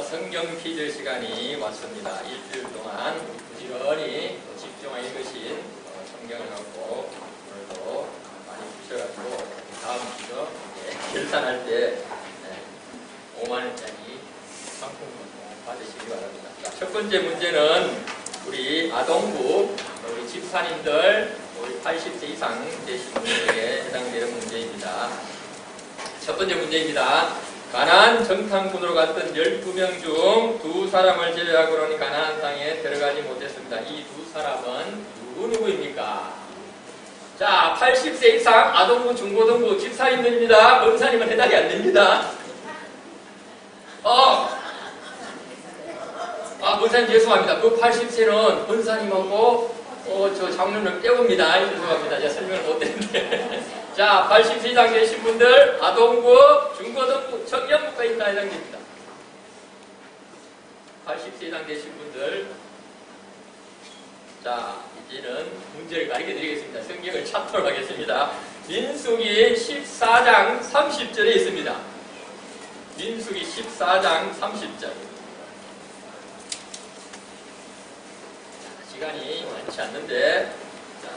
성경 퀴즈 시간이 왔습니다. 일주일 동안 부지런히 집중하여 읽으신 성경을 갖고 오늘도 많이 주셔가지고 다음 주죠. 결산할 때 5만 원짜리 상품을 받으시기 바랍니다. 자, 첫 번째 문제는 우리 아동부, 우리 집사님들, 우리 80세 이상 되신 분에게 해당되는 문제입니다. 첫 번째 문제입니다. 가나안 정탐꾼으로 갔던 12명 중 2사람을 제외하고는 가나안 땅에 들어가지 못했습니다. 이 2사람은 누구입니까? 자, 80세 이상 아동부, 중고등부, 집사님들입니다. 검사님은 해당이 안 됩니다. 권사님 죄송합니다. 그 80세는 권사님하고 저 장로님 빼옵니다. 죄송합니다. 제가 설명을 못했는데. 자, 80세 이상 되신 분들, 아동부, 중고등부, 청년부까지 다 해당됩니다. 80세 이상 되신 분들. 자, 이제는 문제를 가르쳐 드리겠습니다. 성경을 찾도록 하겠습니다. 민수기 14장 30절에 있습니다. 민수기 14장 30절. 시간이 많지 않는데, 자,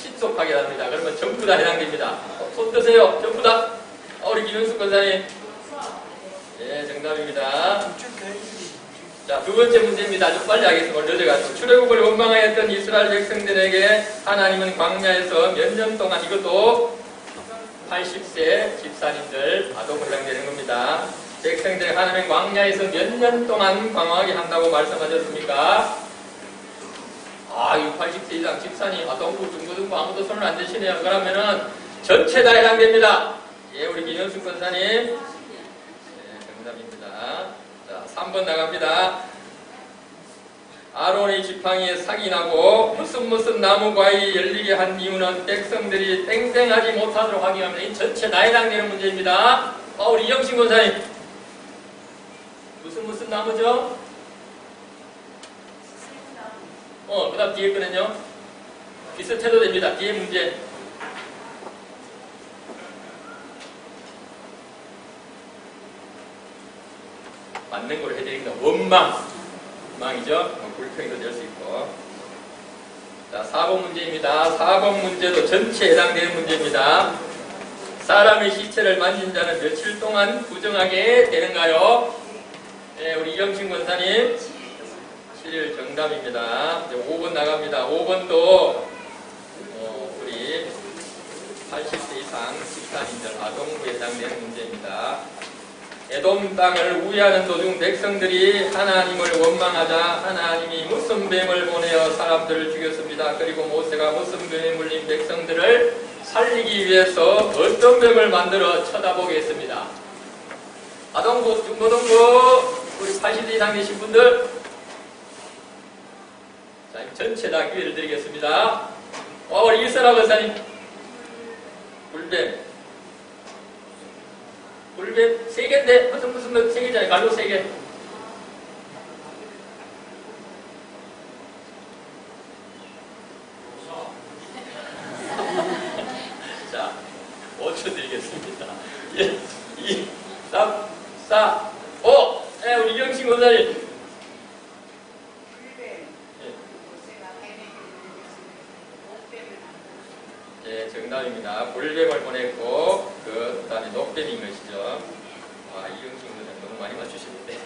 신속하게 합니다. 그러면 전부 다 해당됩니다. 손 드세요. 전부 다. 우리 김영숙 권사님. 네, 정답입니다. 자, 두 번째 문제입니다. 좀 빨리 하겠습니다. 늦어가지고. 출애굽을 원망하였던 이스라엘 백성들에게 하나님은 광야에서 몇 년 동안, 이것도 80세 집사님들 아동을 해당되는 겁니다. 백성들의 하나님 광야에서 몇 년 동안 광활하게 한다고 말씀하셨습니까? 이 80세 이상 집사님, 아동부, 중고등부 아무도 손을 안 대시네요. 그러면은 전체 다 해당됩니다. 예, 우리 김현숙 권사님. 네, 정답입니다. 자, 3번 나갑니다. 아론의 지팡이에 삭이 나고 무슨 나무 과일이 열리게 한 이유는 백성들이 땡땡하지 못하도록 하기 위함이다. 이 전체 다 해당되는 문제입니다. 우리 이영신 권사님. 무슨 나무죠? 그 다음 뒤에 거는요? 비슷해도 됩니다. 뒤에 문제. 맞는 걸 해드립니다. 원망이죠? 불평도 될 수 있고. 자, 4번 문제입니다. 4번 문제도 전체 해당되는 문제입니다. 사람의 시체를 만진 자는 며칠 동안 부정하게 되는가요? 네, 우리 이영신 권사님. 7일 정답입니다. 이제 5번 나갑니다. 5번도 우리 80세 이상 집사님들 아동부에 해당되는 문제입니다. 에돔 땅을 우회하는 도중 백성들이 하나님을 원망하자 하나님이 무슨 뱀을 보내어 사람들을 죽였습니다. 그리고 모세가 무슨 뱀에 물린 백성들을 살리기 위해서 어떤 뱀을 만들어 쳐다보게 했습니다. 아동부, 중고등부, 우리 80세 이상 되신 분들, 자, 전체 다 기회를 드리겠습니다. 우리 일선아 권사님. 불뱀 3개인데, 무슨 3개잖아요. 갈로 3개. 자, 5초 드리겠습니다. 1, 2, 3, 4, 5. 네, 우리 이영신 권사님. 네, 정답입니다. 볼뱀을 보냈고, 그 다음에 녹뱀인 것이죠. 이영신 권사님 너무 많이 맞추시는데.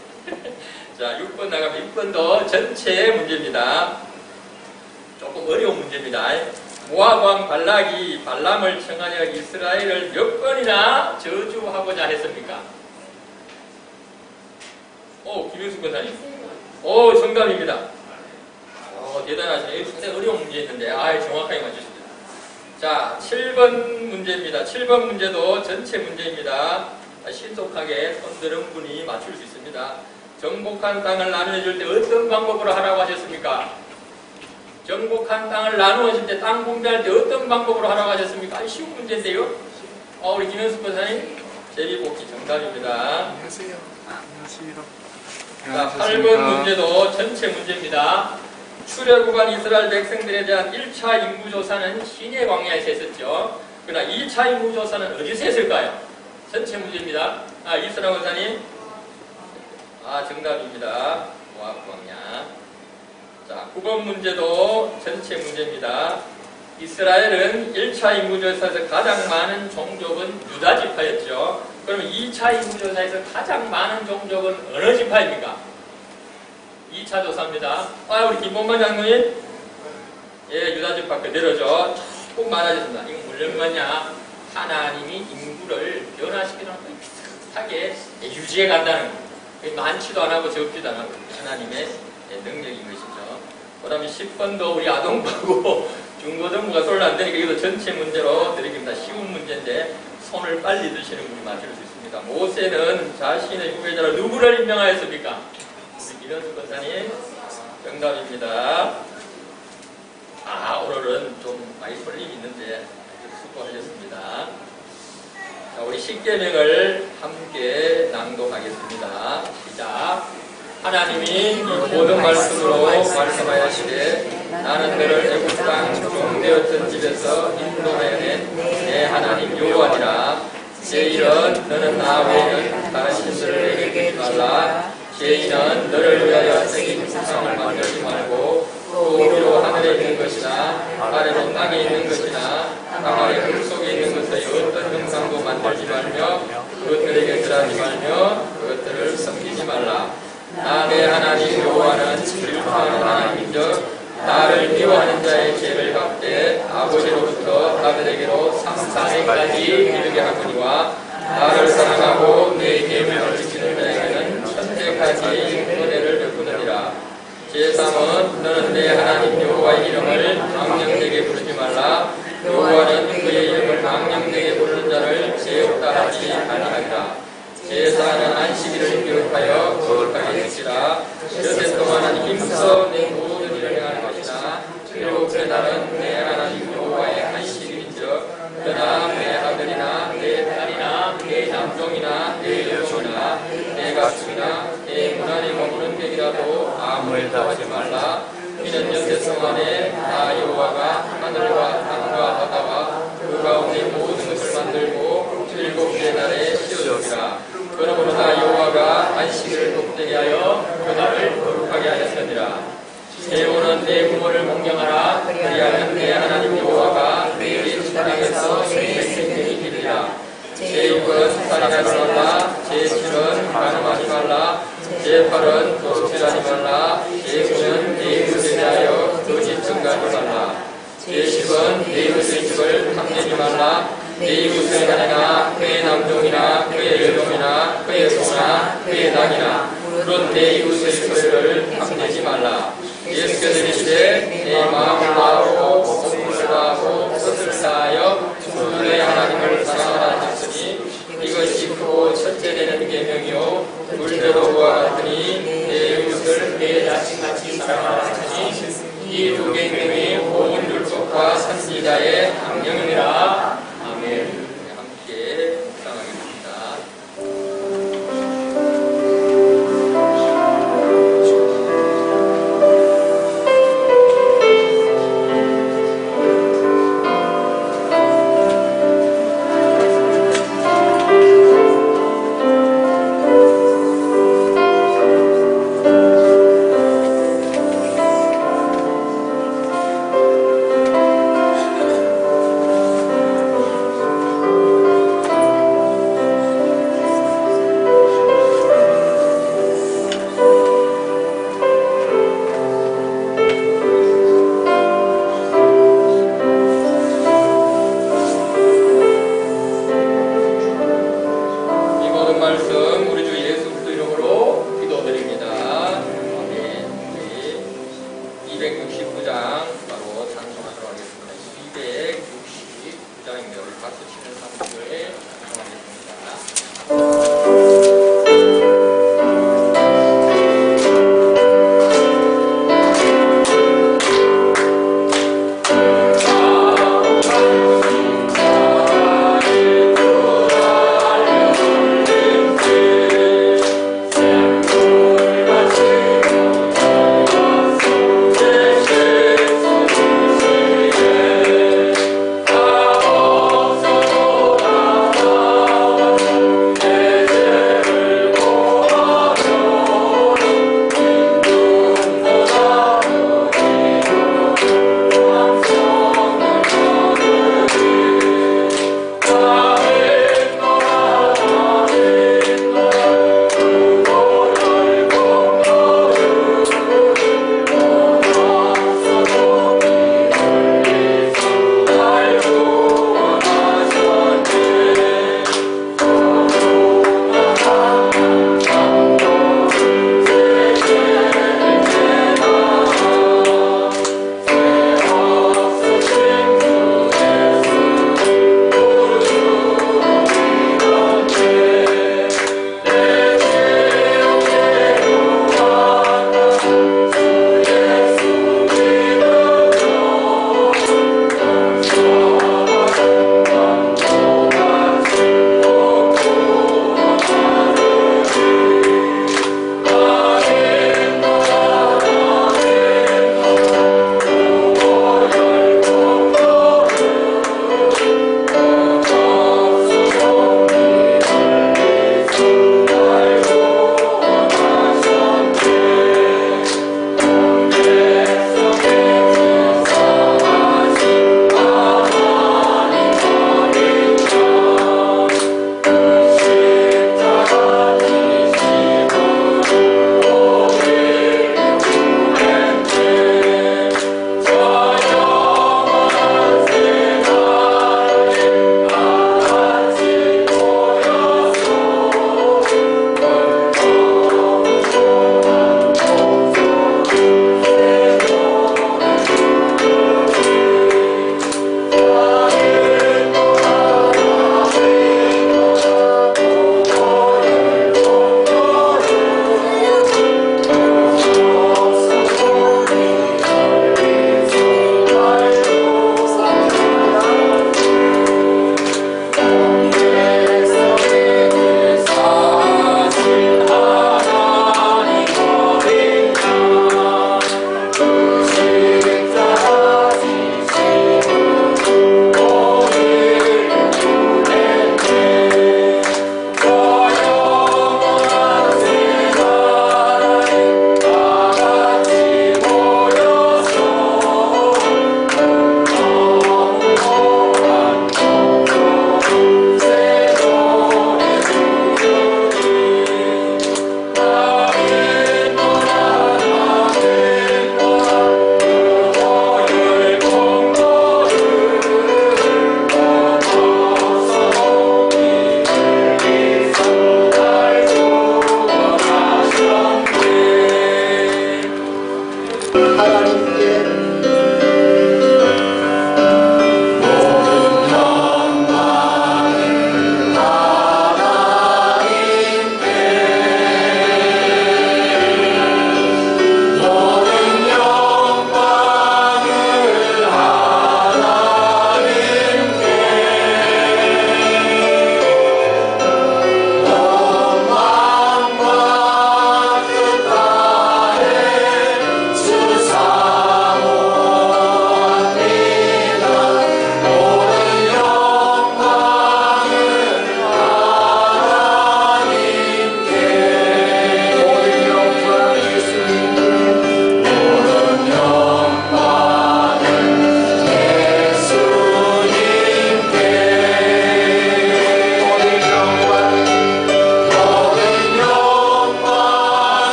자, 6번 나가면 6번도 전체 문제입니다. 조금 어려운 문제입니다. 모압 왕 발락이 발람을 청하여 이스라엘을 몇 번이나 저주하고자 했습니까? 김영숙 권사님. 정답입니다. 대단하시네요. 상당히 어려운 문제였는데, 정확하게 맞추십니다. 자, 7번 문제입니다. 7번 문제도 전체 문제입니다. 신속하게 손들은 분이 맞출 수 있습니다. 정복한 땅을 나누어줄 때 어떤 방법으로 하라고 하셨습니까? 정복한 땅을 나누어줄 때, 땅 분배할 때 어떤 방법으로 하라고 하셨습니까? 쉬운 문제인데요. 우리 김현숙 권사님. 제비뽑기 정답입니다. 안녕하세요. 자, 8번 문제도 전체 문제입니다. 출애굽한 이스라엘 백성들에 대한 1차 인구조사는 시내 광야에서 했었죠. 그러나 2차 인구조사는 어디서 했을까요? 전체 문제입니다. 이스라 권사님. 정답입니다. 모압광야. 자, 9번 문제도 전체 문제입니다. 이스라엘은 1차 인구조사에서 가장 많은 종족은 유다 지파였죠. 그러면 2차 인구조사에서 가장 많은 종족은 어느 지파입니까? 2차 조사입니다. 우리 김본만 장로님? 예, 유다 지파 그대로죠. 조금 많아졌습니다. 이건 물론 뭐냐? 하나님이 인구를 변화시키는 거 비슷하게 유지해 간다는 거. 많지도 안 하고 적지도 안 하고 하나님의 능력인 것이죠. 그 다음에 10번도 우리 아동부하고 중고등부가 손을 안 대니까 이것도 전체 문제로 드리겠습니다. 쉬운 문제인데 손을 빨리 드시는 분이 맞출 수 있습니다. 모세는 자신의 후계자로 누구를 임명하였습니까? 우리 민원수 권사님 정답입니다. 오늘은 좀 많이 설림이 있는데 수고하셨습니다. 자, 우리 십계명을 함께 낭독하겠습니다. 시작. 하나님이 이 모든 말씀으로 말씀하시되 나는 너를 애굽 땅 종되었던 집에서 인도하여낸 내 하나님 여호와니라. 제1은 너는 나 외에는 다른 신들을 내게 두지 말라. 제2는 너를 위하여 새긴 우상을 만들지 말고 또 위로 하늘에 있는 것이나 아래로 땅에 있는 것이나 땅 아래 물 속에 있는 것의 어떤 형상도 만들지 말며 그것들에게 절하지 말며 그것들을 섬기지 말라. 나 내 하나님 여호와는 질투하는 하나님인즉 나를 미워하는 자의 죄를 갚되 아버지로부터 아들에게로 상상에까지 이르게 하거니와 나를 사랑하고 내 계명을 지키는 자에게는 천대까지 은혜를 베푸느니라. 제3은 너는 내 하나님 여호와의 이름을 망령되게 부르지 말라. 여호와는 그의 이름을 망령되게 부르는 자를 죄 없다 하지 아니하리라. 제4는 안식일을 기록하여 거룩하게 지키라. 여태 동안은 힘써 내 모든 일을 행하는 것이나 그리고 그날은 내 하나님 여호와의 안식일인즉 그러나 내 아들이나 내 딸이나 내 남종이나 내 여종이나 내 가축이나 내 문 안에 머무는 백이라도 아무 일도 하지 말라. 이는 여태 동안에 나 여호와가 하늘과 땅과 바다와 그 가운데 모든 것을 만들고 7째 날에 쉬었으리라. 그러므로 나 여호와가 안식일을 복되게 하여 그날을 거룩하게 하였느니라. 제5는 내 부모를 공경하라. 그리하면 내 하나님 여호와가 내 사랑에서 생명이 이르리라. 제6은 살인하지 말라. 제7은 간음하지 말라. 제8은 도둑질하지 말라. 제9는 내 이웃에 대하여 거짓 증거하지 말라. 제10은 내 이웃의 집을 탐내지 말라. 내 이웃의 아내나 그의 남종이나 그의 여종이나 그의 소나 그의 낙이나 물론 내 이웃의 소유를 탐내지 말라. 예수께서 이르시되 내 마음을 다하고 몸을 다하고 뜻을 다하여 주 내 하나님을 사랑하라 하셨으니 이것이 크고 첫째 되는 계명이요 둘째로 그와 같으니 내 이웃을 내 자신같이 사랑하라 하시니 이 두 계명이 온 율법과 선지자의 강령이니라. 함께 묵상하겠습니다.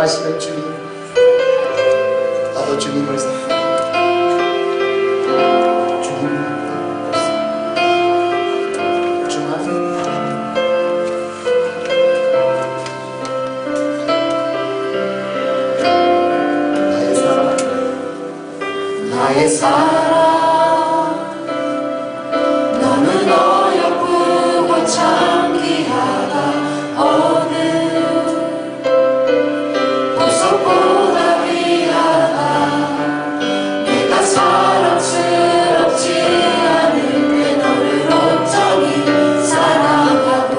사랑하시는 주님, 나도 주님을 나의 사랑 너는 어여쁘고 참 귀하다. 어느 보석보다 귀하다. 내가 사랑스럽지 않은데 너를 온전히 사랑하고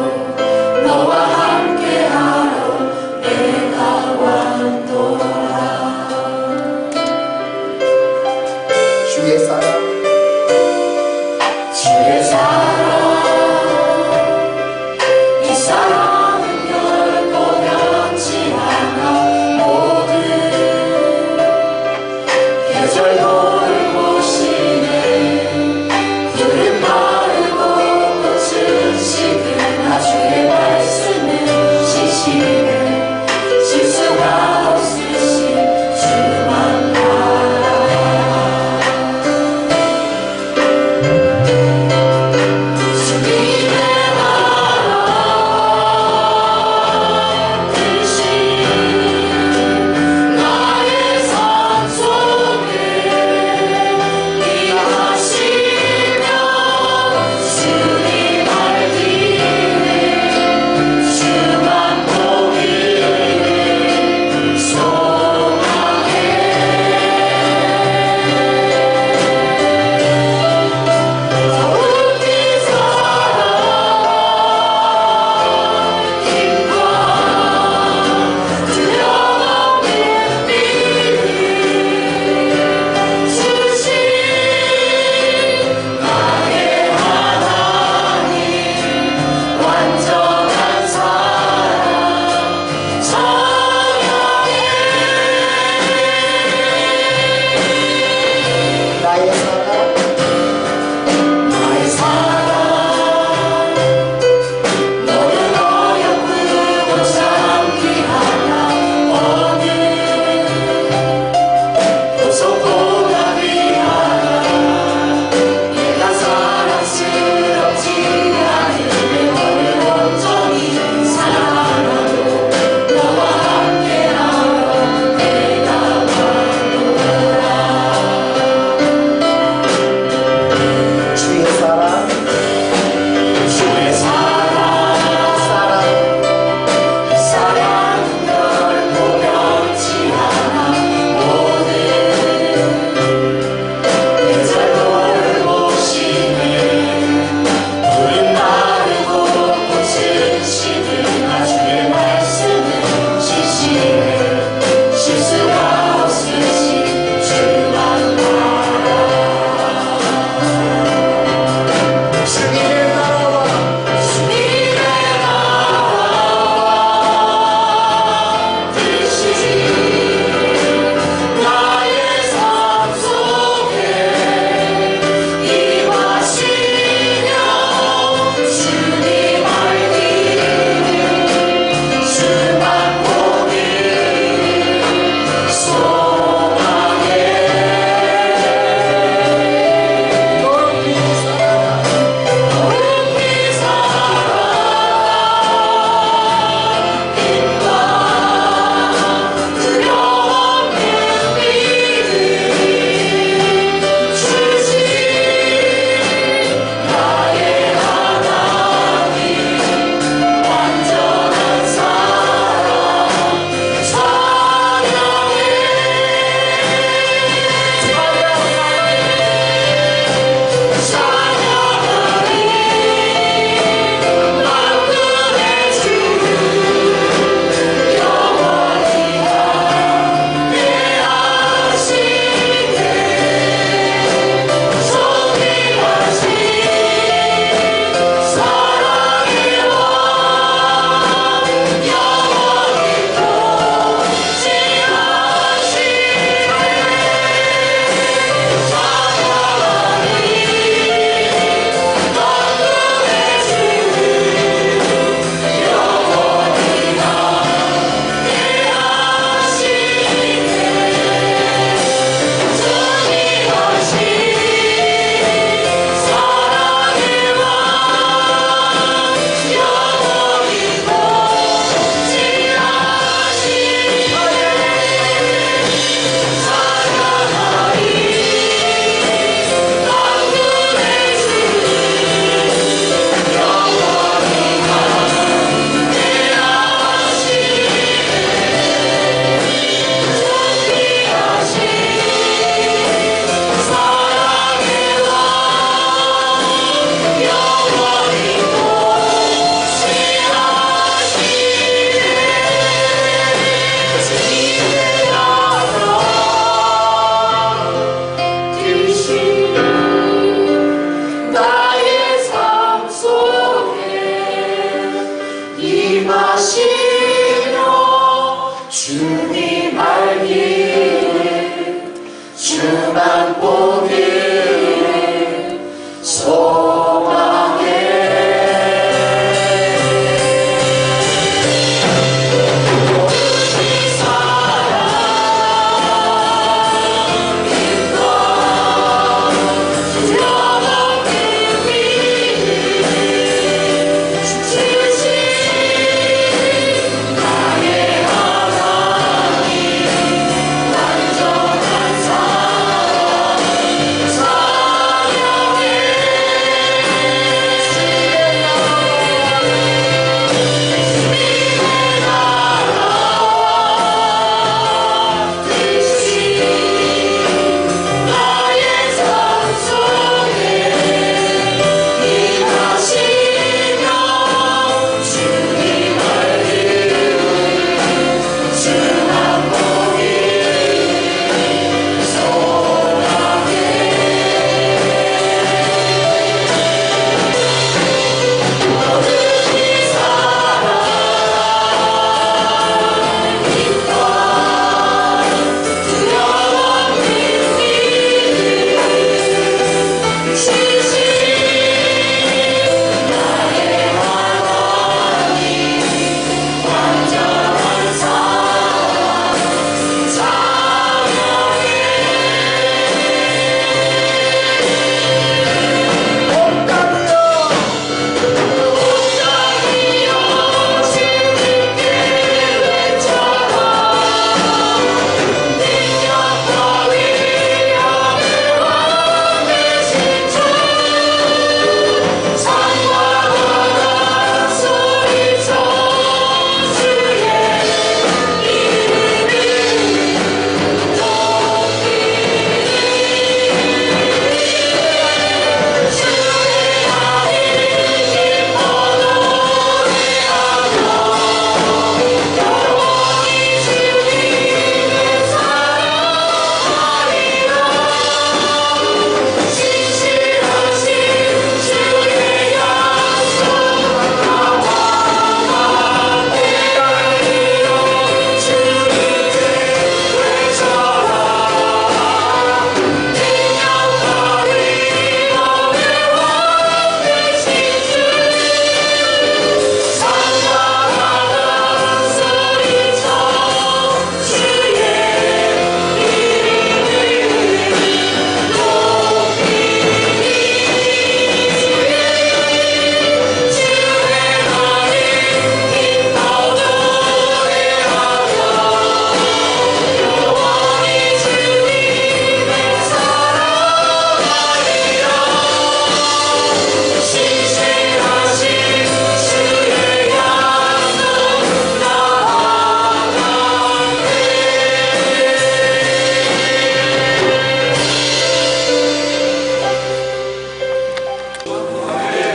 너와 함께하러 내가 왔노라. 주의 사랑, 주의 사랑, 이 사랑은 결코 변치 않아. 모든 계절 돌보시네. 푸른 마르고 꽃은 시드나 주의 말씀은 시시네. 실수가 없으신 주만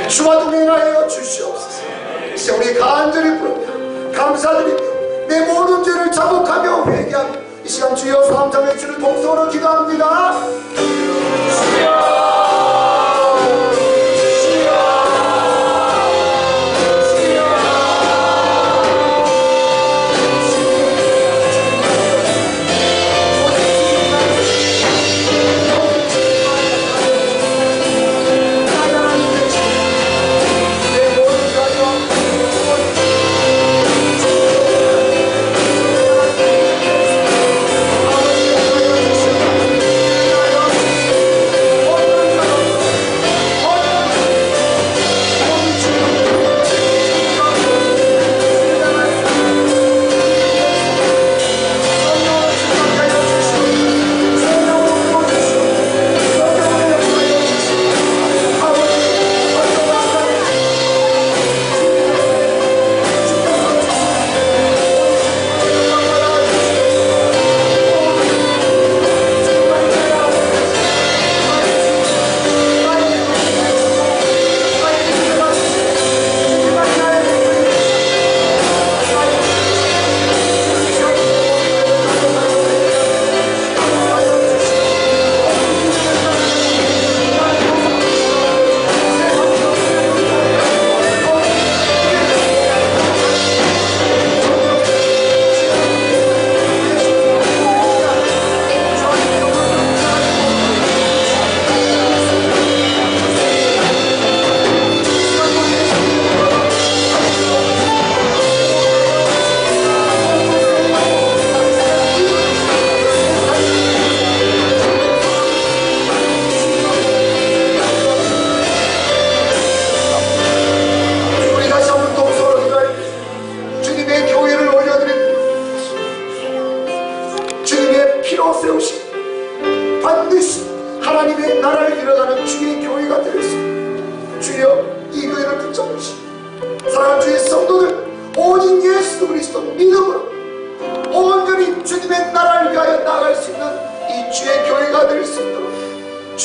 주와 동행하여 주시옵소서. 이제 우리 간절히 부르며 감사드리며 내 모든 죄를 자복하며 회개하며 이 시간 주여 사함장을 주는 동서로 기도합니다.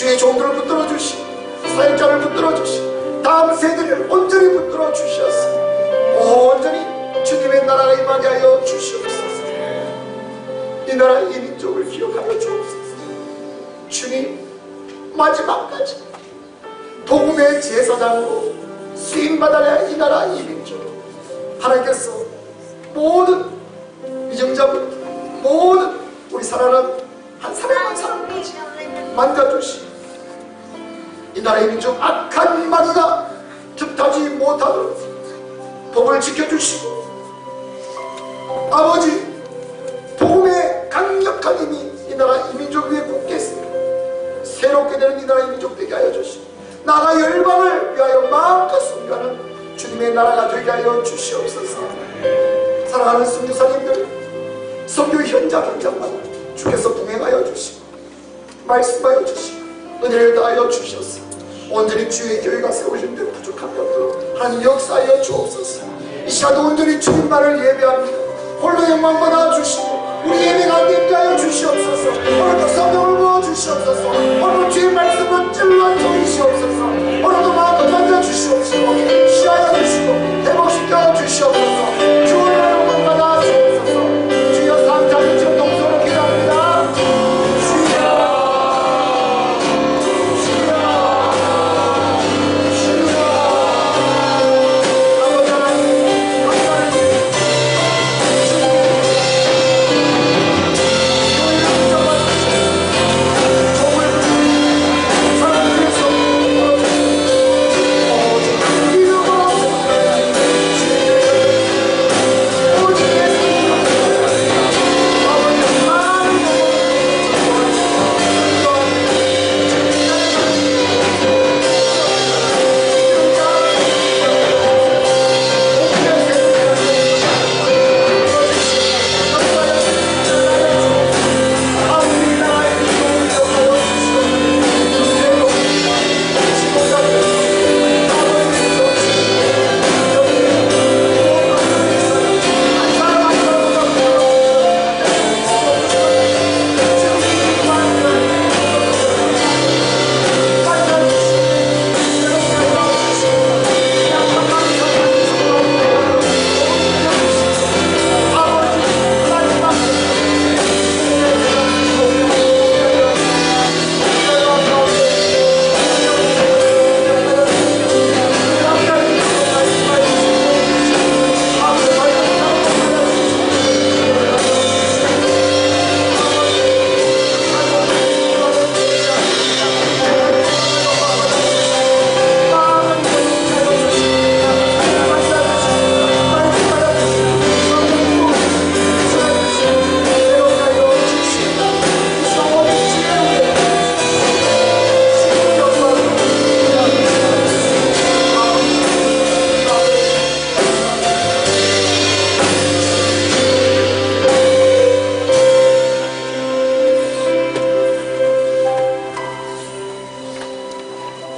주의 종들을 붙들어 주시고 사역자를 붙들어 주시고 다음 세대를 온전히 붙들어 주셔서 온전히 주님의 나라가 임하게 하여 주시옵소서. 이 나라 이 민족을 기억하여 주옵소서. 주님 마지막까지 복음의 제사장으로 수임받아야 이 나라 이 민족 하나님께서 모든 위정자분 모든 우리 살아가는 한 사람 한 사람까지 만져주시고 이 나라의 민족 악한 마귀가 틈타지 못하도록 법을 지켜주시고 아버지 복음의 강력한 힘이 이 나라 이 민족 위에 굳게 있습니다. 새롭게 되는 이 나라 이 민족 되게 하여 주시고 나라 열방을 위하여 마음껏 섬겨하는 주님의 나라가 되게 하여 주시옵소서. 사랑하는 선교사님들 선교 현장마다 주께서 동행하여 주시고 말씀하여 주시고 은혜를 다하여 주셔서 온전히 주의 교회가 세우신 데 부족함이 없도록 하나님 역사하여 주옵소서. 이 시간도 온전히 주님만을 예배합니다. 홀로 영광 받아 주시고 우리 예배가 되게 하여 주시옵소서. 오늘도 성경을 보여 주시옵소서. 오늘도 주의 말씀을 찔러 주시옵소서. 오늘도 마음껏 만져 주시옵시고 시하여 주시고 회복시켜 주시옵소서. 주의 영광 받아 주옵소서. 주여 삼자는 지금 동서로 기도합니다.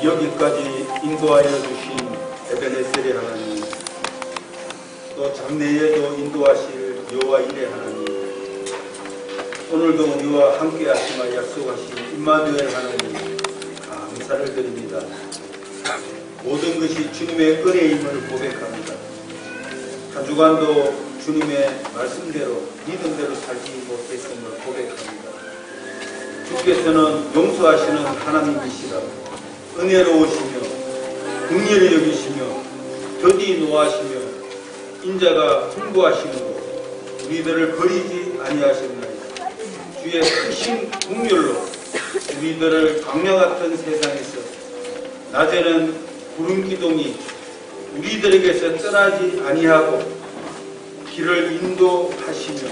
여기까지 인도하여 주신 에베네셀의 하나님, 또 장래에도 인도하실 여호와 일의 하나님, 오늘도 우리와 함께 하시마 약속하신 임마누엘 하나님, 감사를 드립니다. 모든 것이 주님의 은혜임을 고백합니다. 한 주간도 주님의 말씀대로 믿음대로 살지 못했음을 고백합니다. 주께서는 용서하시는 하나님이시라 은혜로우시며 긍휼히 여기시며 더디 노하시며 인자가 풍부하시므로 우리들을 버리지 아니하셨나이다. 주의 크신 긍휼로 우리들을 광야 같은 세상에서 낮에는 구름 기둥이 우리들에게서 떠나지 아니하고 길을 인도하시며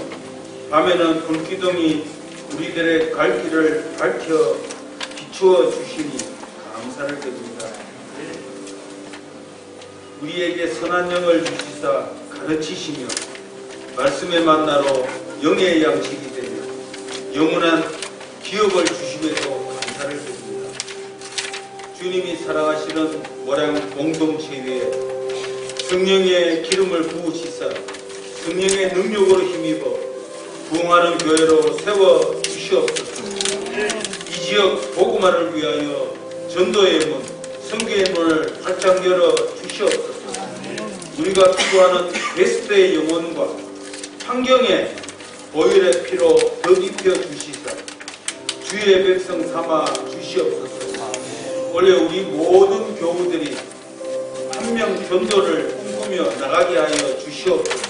밤에는 불기둥이 우리들의 갈 길을 밝혀 비추어 주시니 감사를 드립니다. 우리에게 선한 영을 주시사 가르치시며 말씀의 만나로 영의 양식이 되며 영원한 기업을 주심에도 감사를 드립니다. 주님이 사랑하시는 모량 공동체 위에 성령의 기름을 부으시사 성령의 능력으로 힘입어 부흥하는 교회로 세워 주시옵소서. 이 지역 복음화를 위하여 전도의 문, 선교의 문을 활짝 열어 주시옵소서. 우리가 기도하는 베스트의 영혼과 환경에 보혈의 피로 덧입혀 주시사 주의 백성 삼아 주시옵소서. 원래 우리 모든 교우들이 한 명 전도를 꿈꾸며 나가게 하여 주시옵소서.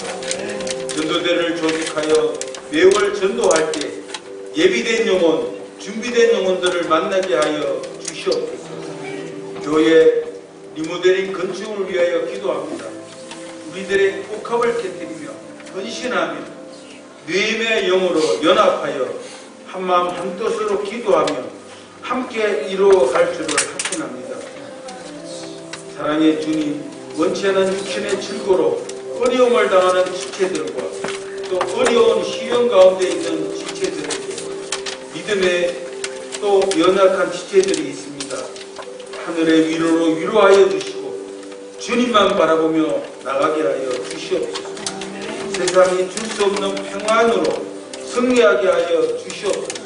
전도대를 조직하여 매월 전도할 때 예비된 영혼, 준비된 영혼들을 만나게 하여 주시옵소서. 교회 리모델링 건축을 위하여 기도합니다. 우리들의 복합을 깨뜨리며 헌신하며 뇌임의 영으로 연합하여 한마음 한뜻으로 기도하며 함께 이루어갈 줄을 확신합니다. 사랑의 주님, 원치 않은 육신의 질고로 어려움을 당하는 지체들과 또 어려운 시련 가운데 있는 지체들에게 믿음의 또 연약한 지체들이 있습니다. 하늘의 위로로 위로하여 주시고 주님만 바라보며 나가게 하여 주시옵소서. 세상이 줄 수 없는 평안으로 승리하게 하여 주시옵소서.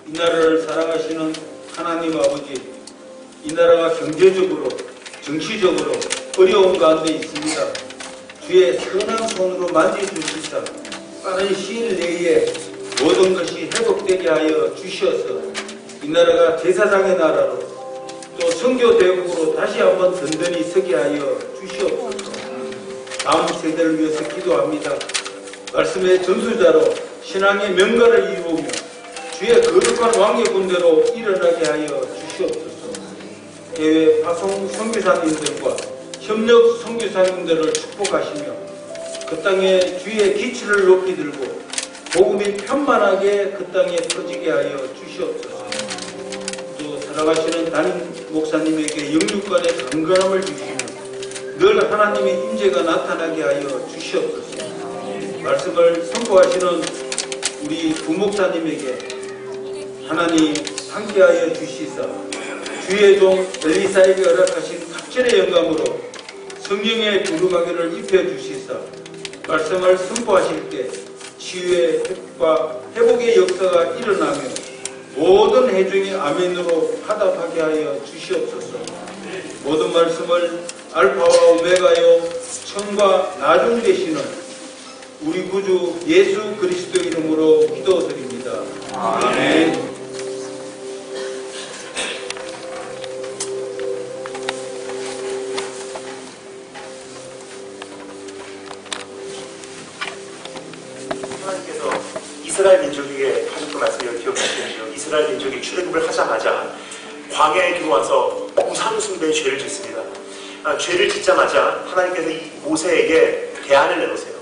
이 나라를 사랑하시는 하나님 아버지, 이 나라가 경제적으로 정치적으로 어려운 가운데 있습니다. 주의 선한 손으로 만져주시사 빠른 시일 내에 모든 것이 회복되게 하여 주시어서 이 나라가 제사장의 나라로 또 선교 대국으로 다시 한번 든든히 서게 하여 주시옵소서. 다음 세대를 위해서 기도합니다. 말씀의 전수자로 신앙의 명가를 이루며 주의 거룩한 왕의 군대로 일어나게 하여 주시옵소서. 해외 파송 선교사님들과 협력 선교사님들을 축복하시며 그 땅에 주의 기치를 높이 들고 복음이 편만하게 그 땅에 퍼지게 하여 주시옵소서. 또 살아가시는 담임 목사님에게 영육간의 강건함을 주시며 늘 하나님의 임재가 나타나게 하여 주시옵소서. 말씀을 선포하시는 우리 부목사님에게 하나님 함께하여 주시사 주의 종 엘리사에게 허락하신 갑절의 영감으로 성령의 두루마기를 입혀주시사 말씀을 선포하실 때 치유의 회복과 회복의 역사가 일어나며 모든 회중이 아멘으로 화답하게 하여 주시옵소서. 모든 말씀을 알파와 오메가요 처음과 나중 되시는 우리 구주 예수 그리스도 이름으로 기도드립니다. 아멘. 하나님께서 이스라엘 민족에게 하셨던 말씀을 기억하시면서 이스라엘 민족이 출애굽을 하자마자 광야에 들어와서 우상숭배의 죄를 짓습니다. 죄를 짓자마자 하나님께서 이 모세에게 대안을 내놓으세요.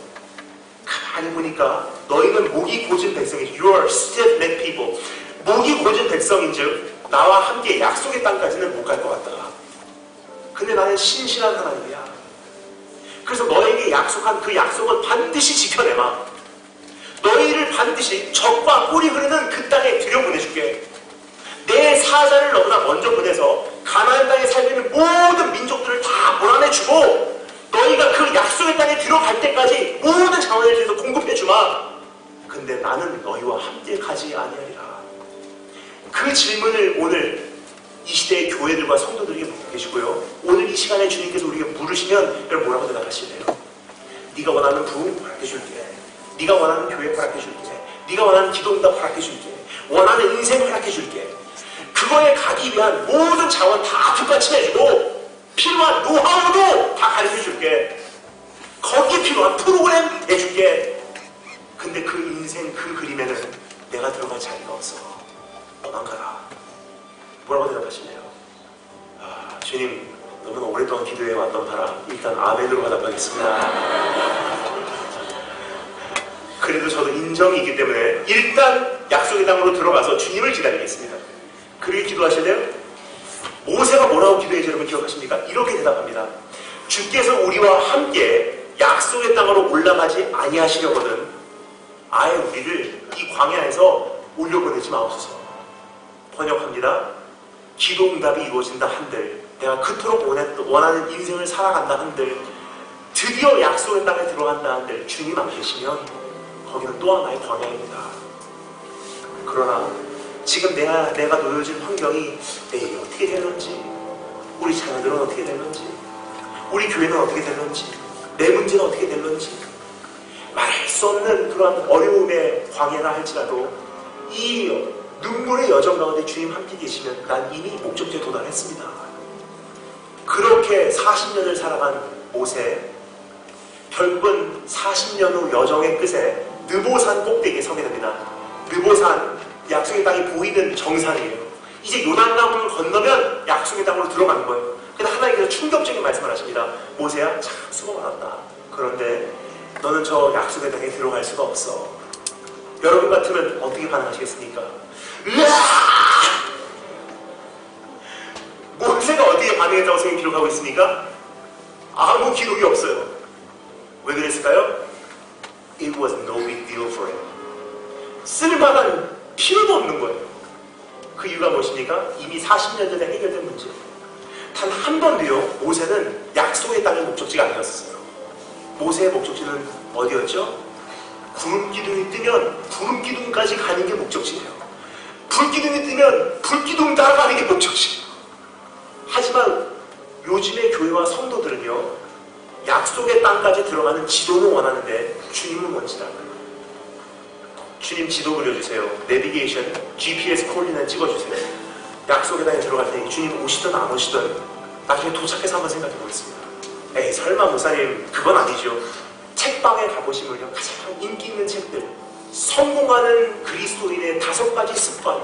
가만히 보니까 너희는 목이 고진 백성이지. You are stiff-necked people. 목이 고진 백성인즉 나와 함께 약속의 땅까지는 못 갈 것 같다. 근데 나는 신실한 하나님이야. 그래서 너에게 약속한 그 약속을 반드시 지켜내마. 너희를 반드시 적과 꿀이 흐르는 그 땅에 들여보내줄게. 내 사자를 너보다 먼저 보내서 가나안 땅에 살고 있는 모든 민족들을 다 몰아내주고 너희가 그 약속의 땅에 들어갈 때까지 모든 자원을 위해서 공급해주마. 근데 나는 너희와 함께 가지 아니하리라. 그 질문을 오늘 이 시대의 교회들과 성도들에게 묻고 계시고요. 오늘 이 시간에 주님께서 우리에게 물으시면 여러분 뭐라고 대답하실래요? 네가 원하는 부흥 허락해줄게. 네가 원하는 교회 허락해줄게. 네가 원하는 기도응답 허락해줄게. 원하는 인생 허락해줄게. 그거에 가기 위한 모든 자원 다 뒷받침해주고 필요한 노하우도 다 가르쳐줄게. 거기에 필요한 프로그램 해줄게. 근데 그 인생 그 그림에는 내가 들어갈 자리가 없어. 너만 가라. 뭐라고 대답하실래요? 아, 주님 너무나 오랫동안 기도해 왔던 바라 일단 아멘으로 화답하겠습니다. 그래도 저도 인정이 있기 때문에 일단 약속의 땅으로 들어가서 주님을 기다리겠습니다. 그렇게 기도하실래요? 모세가 뭐라고 기도했는지 여러분 기억하십니까? 이렇게 대답합니다. 주께서 우리와 함께 약속의 땅으로 올라가지 아니하시려거든 아예 우리를 이 광야에서 올려보내지 마옵소서. 번역합니다. 기도응답이 이루어진다 한들 내가 그토록 원하는 인생을 살아간다 한들 드디어 약속의 땅에 들어간다 한들 주님 안 계시면 거기는 또 하나의 광야입니다. 그러나 지금 내가 놓여진 환경이 내일이 어떻게 되는지 우리 자녀들은 어떻게 되는지 우리 교회는 어떻게 되는지 내 문제는 어떻게 되는지 말할 수 없는 그런 어려움의 광야라 할지라도 이 눈물의 여정 가운데 주님 함께 계시면 난 이미 목적지에 도달했습니다. 그렇게 40년을 살아간 모세 결국은 40년 후 여정의 끝에 느보산 꼭대기에 서게 됩니다. 느보산 약속의 땅이 보이는 정상이에요. 이제 요단강을 건너면 약속의 땅으로 들어가는 거예요. 근데 하나님께서 충격적인 말씀을 하십니다. 모세야 참 수고 많았다. 그런데 너는 저 약속의 땅에 들어갈 수가 없어. 여러분 같으면 어떻게 반응하시겠습니까? 으아! 모세가 어디에 반응했다고 성경이 기록하고 있습니까? 아무 기록이 없어요. 왜 그랬을까요? It was no big deal for him. 쓸만한 필요도 없는 거예요. 그 이유가 무엇입니까? 이미 40년 전에 해결된 문제. 단 한 번도요 모세는 약속의 땅의 목적지가 아니었어요. 모세의 목적지는 어디였죠? 구름기둥이 뜨면 구름기둥까지 가는 게 목적지예요. 불기둥이 뜨면 불기둥 따라가는 게 목적지예요. 하지만 요즘의 교회와 성도들은요 약속의 땅까지 들어가는 지도는 원하는데 주님은 원치 않아요. 주님 지도 그려주세요. 내비게이션, GPS 코디네이트 찍어주세요. 약속의 땅에 들어갈 때 주님 오시든 안 오시든 나중에 도착해서 한번 생각해 보겠습니다. 에이 설마 목사님 그건 아니죠. 책방에 가보시면요 가장 인기 있는 책들 성공하는 그리스도인의 5가지 습관,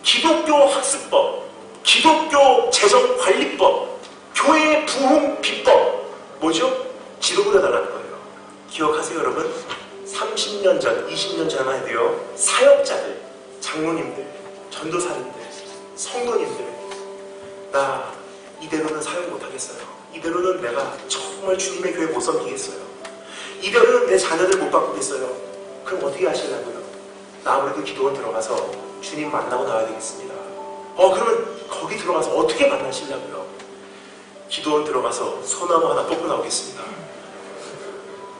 기독교 학습법, 기독교 재정관리법, 교회의 부흥 비법 뭐죠? 지도 그려달라는 거예요. 기억하세요 여러분? 30년 전, 20년 전만 해도요 사역자들, 장로님들, 전도사님들, 성도님들 나 이대로는 사역 못하겠어요. 이대로는 내가 정말 주님의 교회 못 섬기겠어요. 이대로는 내 자녀들 못 바꾸겠어요. 그럼 어떻게 하시려고요? 나 아무래도 기도원 들어가서 주님 만나고 나와야 되겠습니다. 그러면 거기 들어가서 어떻게 만나시려고요? 기도원 들어가서 소나무 하나 뽑고 나오겠습니다.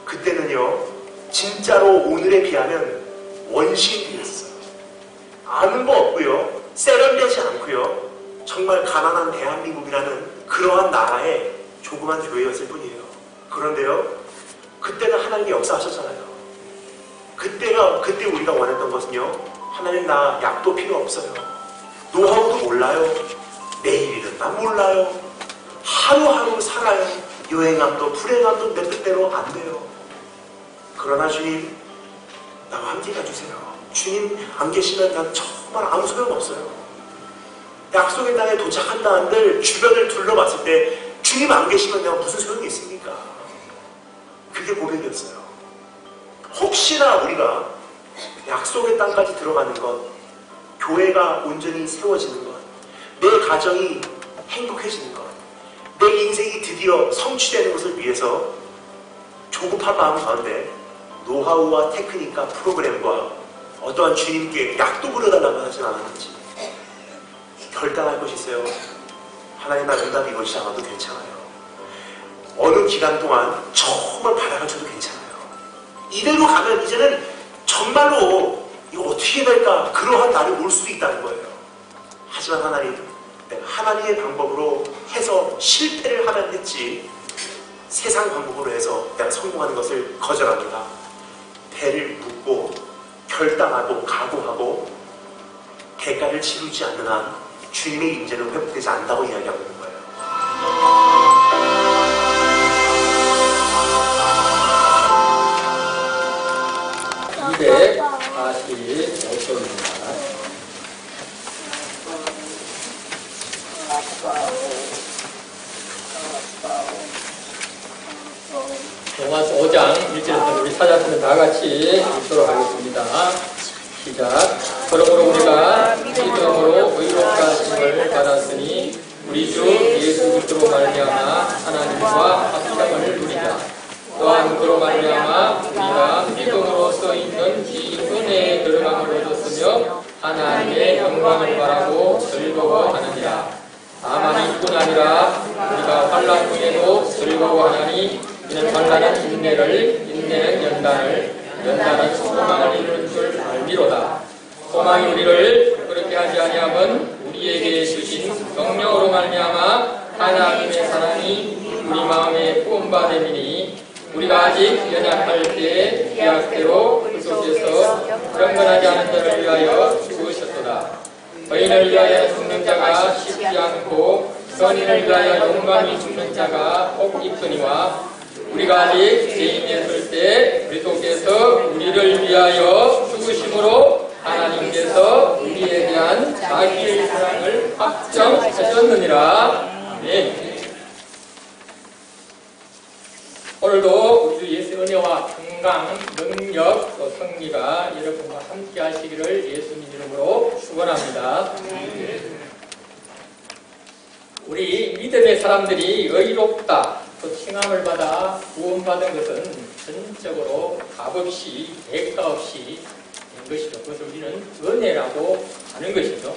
그때는요 진짜로 오늘에 비하면 원시인이었어요. 아는 거 없고요 세련되지 않고요 정말 가난한 대한민국이라는 그러한 나라의 조그만 교회였을 뿐이에요. 그런데요 그때는 하나님이 역사하셨잖아요. 그때 우리가 원했던 것은요 하나님 나 약도 필요 없어요. 노하우도 몰라요. 내일은 난 몰라요. 하루하루 살아요. 여행함도 불행함도 내 뜻대로 안 돼요. 그러나 주님 나와 함께 가주세요. 주님 안 계시면 난 정말 아무 소용없어요. 약속의 땅에 도착한다 한들 주변을 둘러봤을 때 주님 안 계시면 내가 무슨 소용이 있습니까? 그게 고백이었어요. 혹시나 우리가 약속의 땅까지 들어가는 것, 교회가 온전히 세워지는 것, 내 가정이 행복해지는 것, 내 인생이 드디어 성취되는 것을 위해서 조급한 마음 가운데 노하우와 테크닉과 프로그램과 어떠한 주님께 약도 그려달라고 하진 않았는지 결단할 것이 있어요. 하나님 나 응답 이루어지지 않아도 괜찮아요. 어느 기간 동안 정말 받아가줘도 괜찮아요. 이대로 가면 이제는 정말로 이거 어떻게 될까 그러한 날이 올 수도 있다는 거예요. 하지만 하나님, 내가 하나님의 방법으로 해서 실패를 하면 했지 세상 방법으로 해서 내가 성공하는 것을 거절합니다. 배를 묻고 결단하고 각오하고 대가를 치르지 않는 한 주님의 임재는 회복되지 않는다고 이야기하고 있는 거예요. 이백 45쪽입니다. 로마서 5장 1절에서 우리 찾았으면 다 같이 읽도록 하겠습니다. 시작. 그러므로 우리가 믿음으로 의롭다 하심을 받았으니 우리 주 예수 그리스도로 말미암아 하나님과 합평을 누리자. 또한 그로 말미암아 우리가 믿음으로써 있는 이 은혜에 들어감을 얻었으며 하나님의 영광을 바라고 즐거워하느니라. 다만 이뿐 아니라 우리가 환난 중에도 즐거워하나니 이는 환난은 인내를, 인내는 연단을, 연단은 소망을 이루는 줄 알미로다. 소망이 우리를 그렇게 하지 아니함은 우리에게 주신 성령으로 말미암아 하나님의 사랑이 우리 마음에 부음받음이니 우리가 아직 연약할 때에 계약대로 그 속에서 경건하지 않은 자를 위하여 죽으셨도다. 의인을 위하여 죽는 자가 쉽지 않고 선인을 위하여 용감히 죽는 자가 복 있거니와 우리가 아직 죄인에 설 때 그리스도께서 우리를 위하여 죽으심으로 하나님께서 우리에 대한 자기의 사랑을 확정하셨느니라. 아멘. 오늘도 우리 주 예수 은혜와 평강, 능력, 또 승리가 여러분과 함께 하시기를 예수님 이름으로 축원합니다. 우리 믿음의 사람들이 의롭다, 또 칭함을 받아 구원받은 것은 전적으로 값없이, 대가 없이 된 것이죠. 그것을 우리는 은혜라고 하는 것이죠.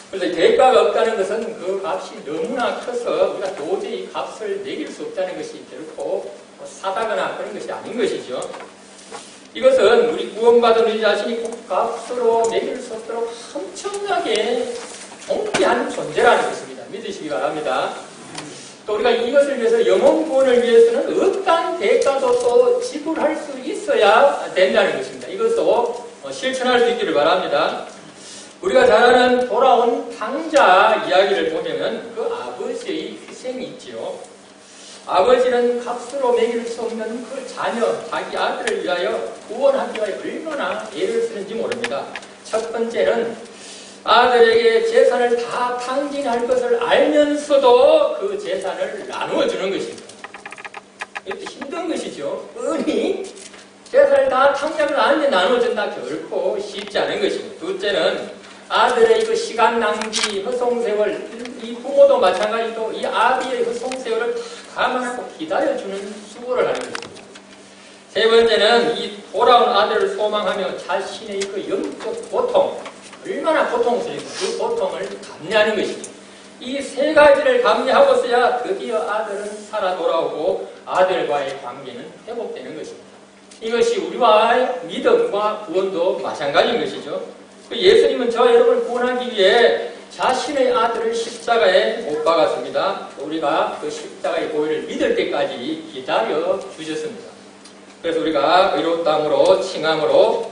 그래서 대가가 없다는 것은 그 값이 너무나 커서 우리가 도저히 값을 매길 수 없다는 것이 결코 사다거나 그런 것이 아닌 것이죠. 이것은 우리 구원받은 우리 자신이 그 값으로 매길 수 없도록 엄청나게 존귀한 존재라는 것입니다. 믿으시기 바랍니다. 또 우리가 이것을 위해서 영혼 구원을 위해서는 어떠한 대가도 또 지불할 수 있어야 된다는 것입니다. 이것도 실천할 수 있기를 바랍니다. 우리가 잘 아는 돌아온 탕자 이야기를 보면 그 아버지의 희생이 있지요. 아버지는 값으로 매길 수 없는 그 자녀, 자기 아들을 위하여 구원하기 위하여 얼마나 애를 쓰는지 모릅니다. 첫 번째는 아들에게 재산을 다 탕진할 것을 알면서도 그 재산을 나누어 주는 것입니다. 이것도 힘든 것이죠. 뻔히 재산을 다 탕진을 아는데 나누어준다 결코 쉽지 않은 것입니다. 둘째는 아들의 그 시간 낭비, 허송세월, 이 부모도 마찬가지로 이 아비의 허송세월을 다 감안하고 기다려주는 수고를 하는 것입니다. 세 번째는 이 돌아온 아들을 소망하며 자신의 그 영적 고통, 얼마나 고통스럽고 그 고통을 감내하는 것입니다. 이 세 가지를 감내하고서야 드디어 아들은 살아 돌아오고 아들과의 관계는 회복되는 것입니다. 이것이 우리와의 믿음과 구원도 마찬가지인 것이죠. 예수님은 저와 여러분을 구원하기 위해 자신의 아들을 십자가에 못 박았습니다. 우리가 그 십자가의 보혈을 믿을 때까지 기다려 주셨습니다. 그래서 우리가 의롭다함으로 칭함으로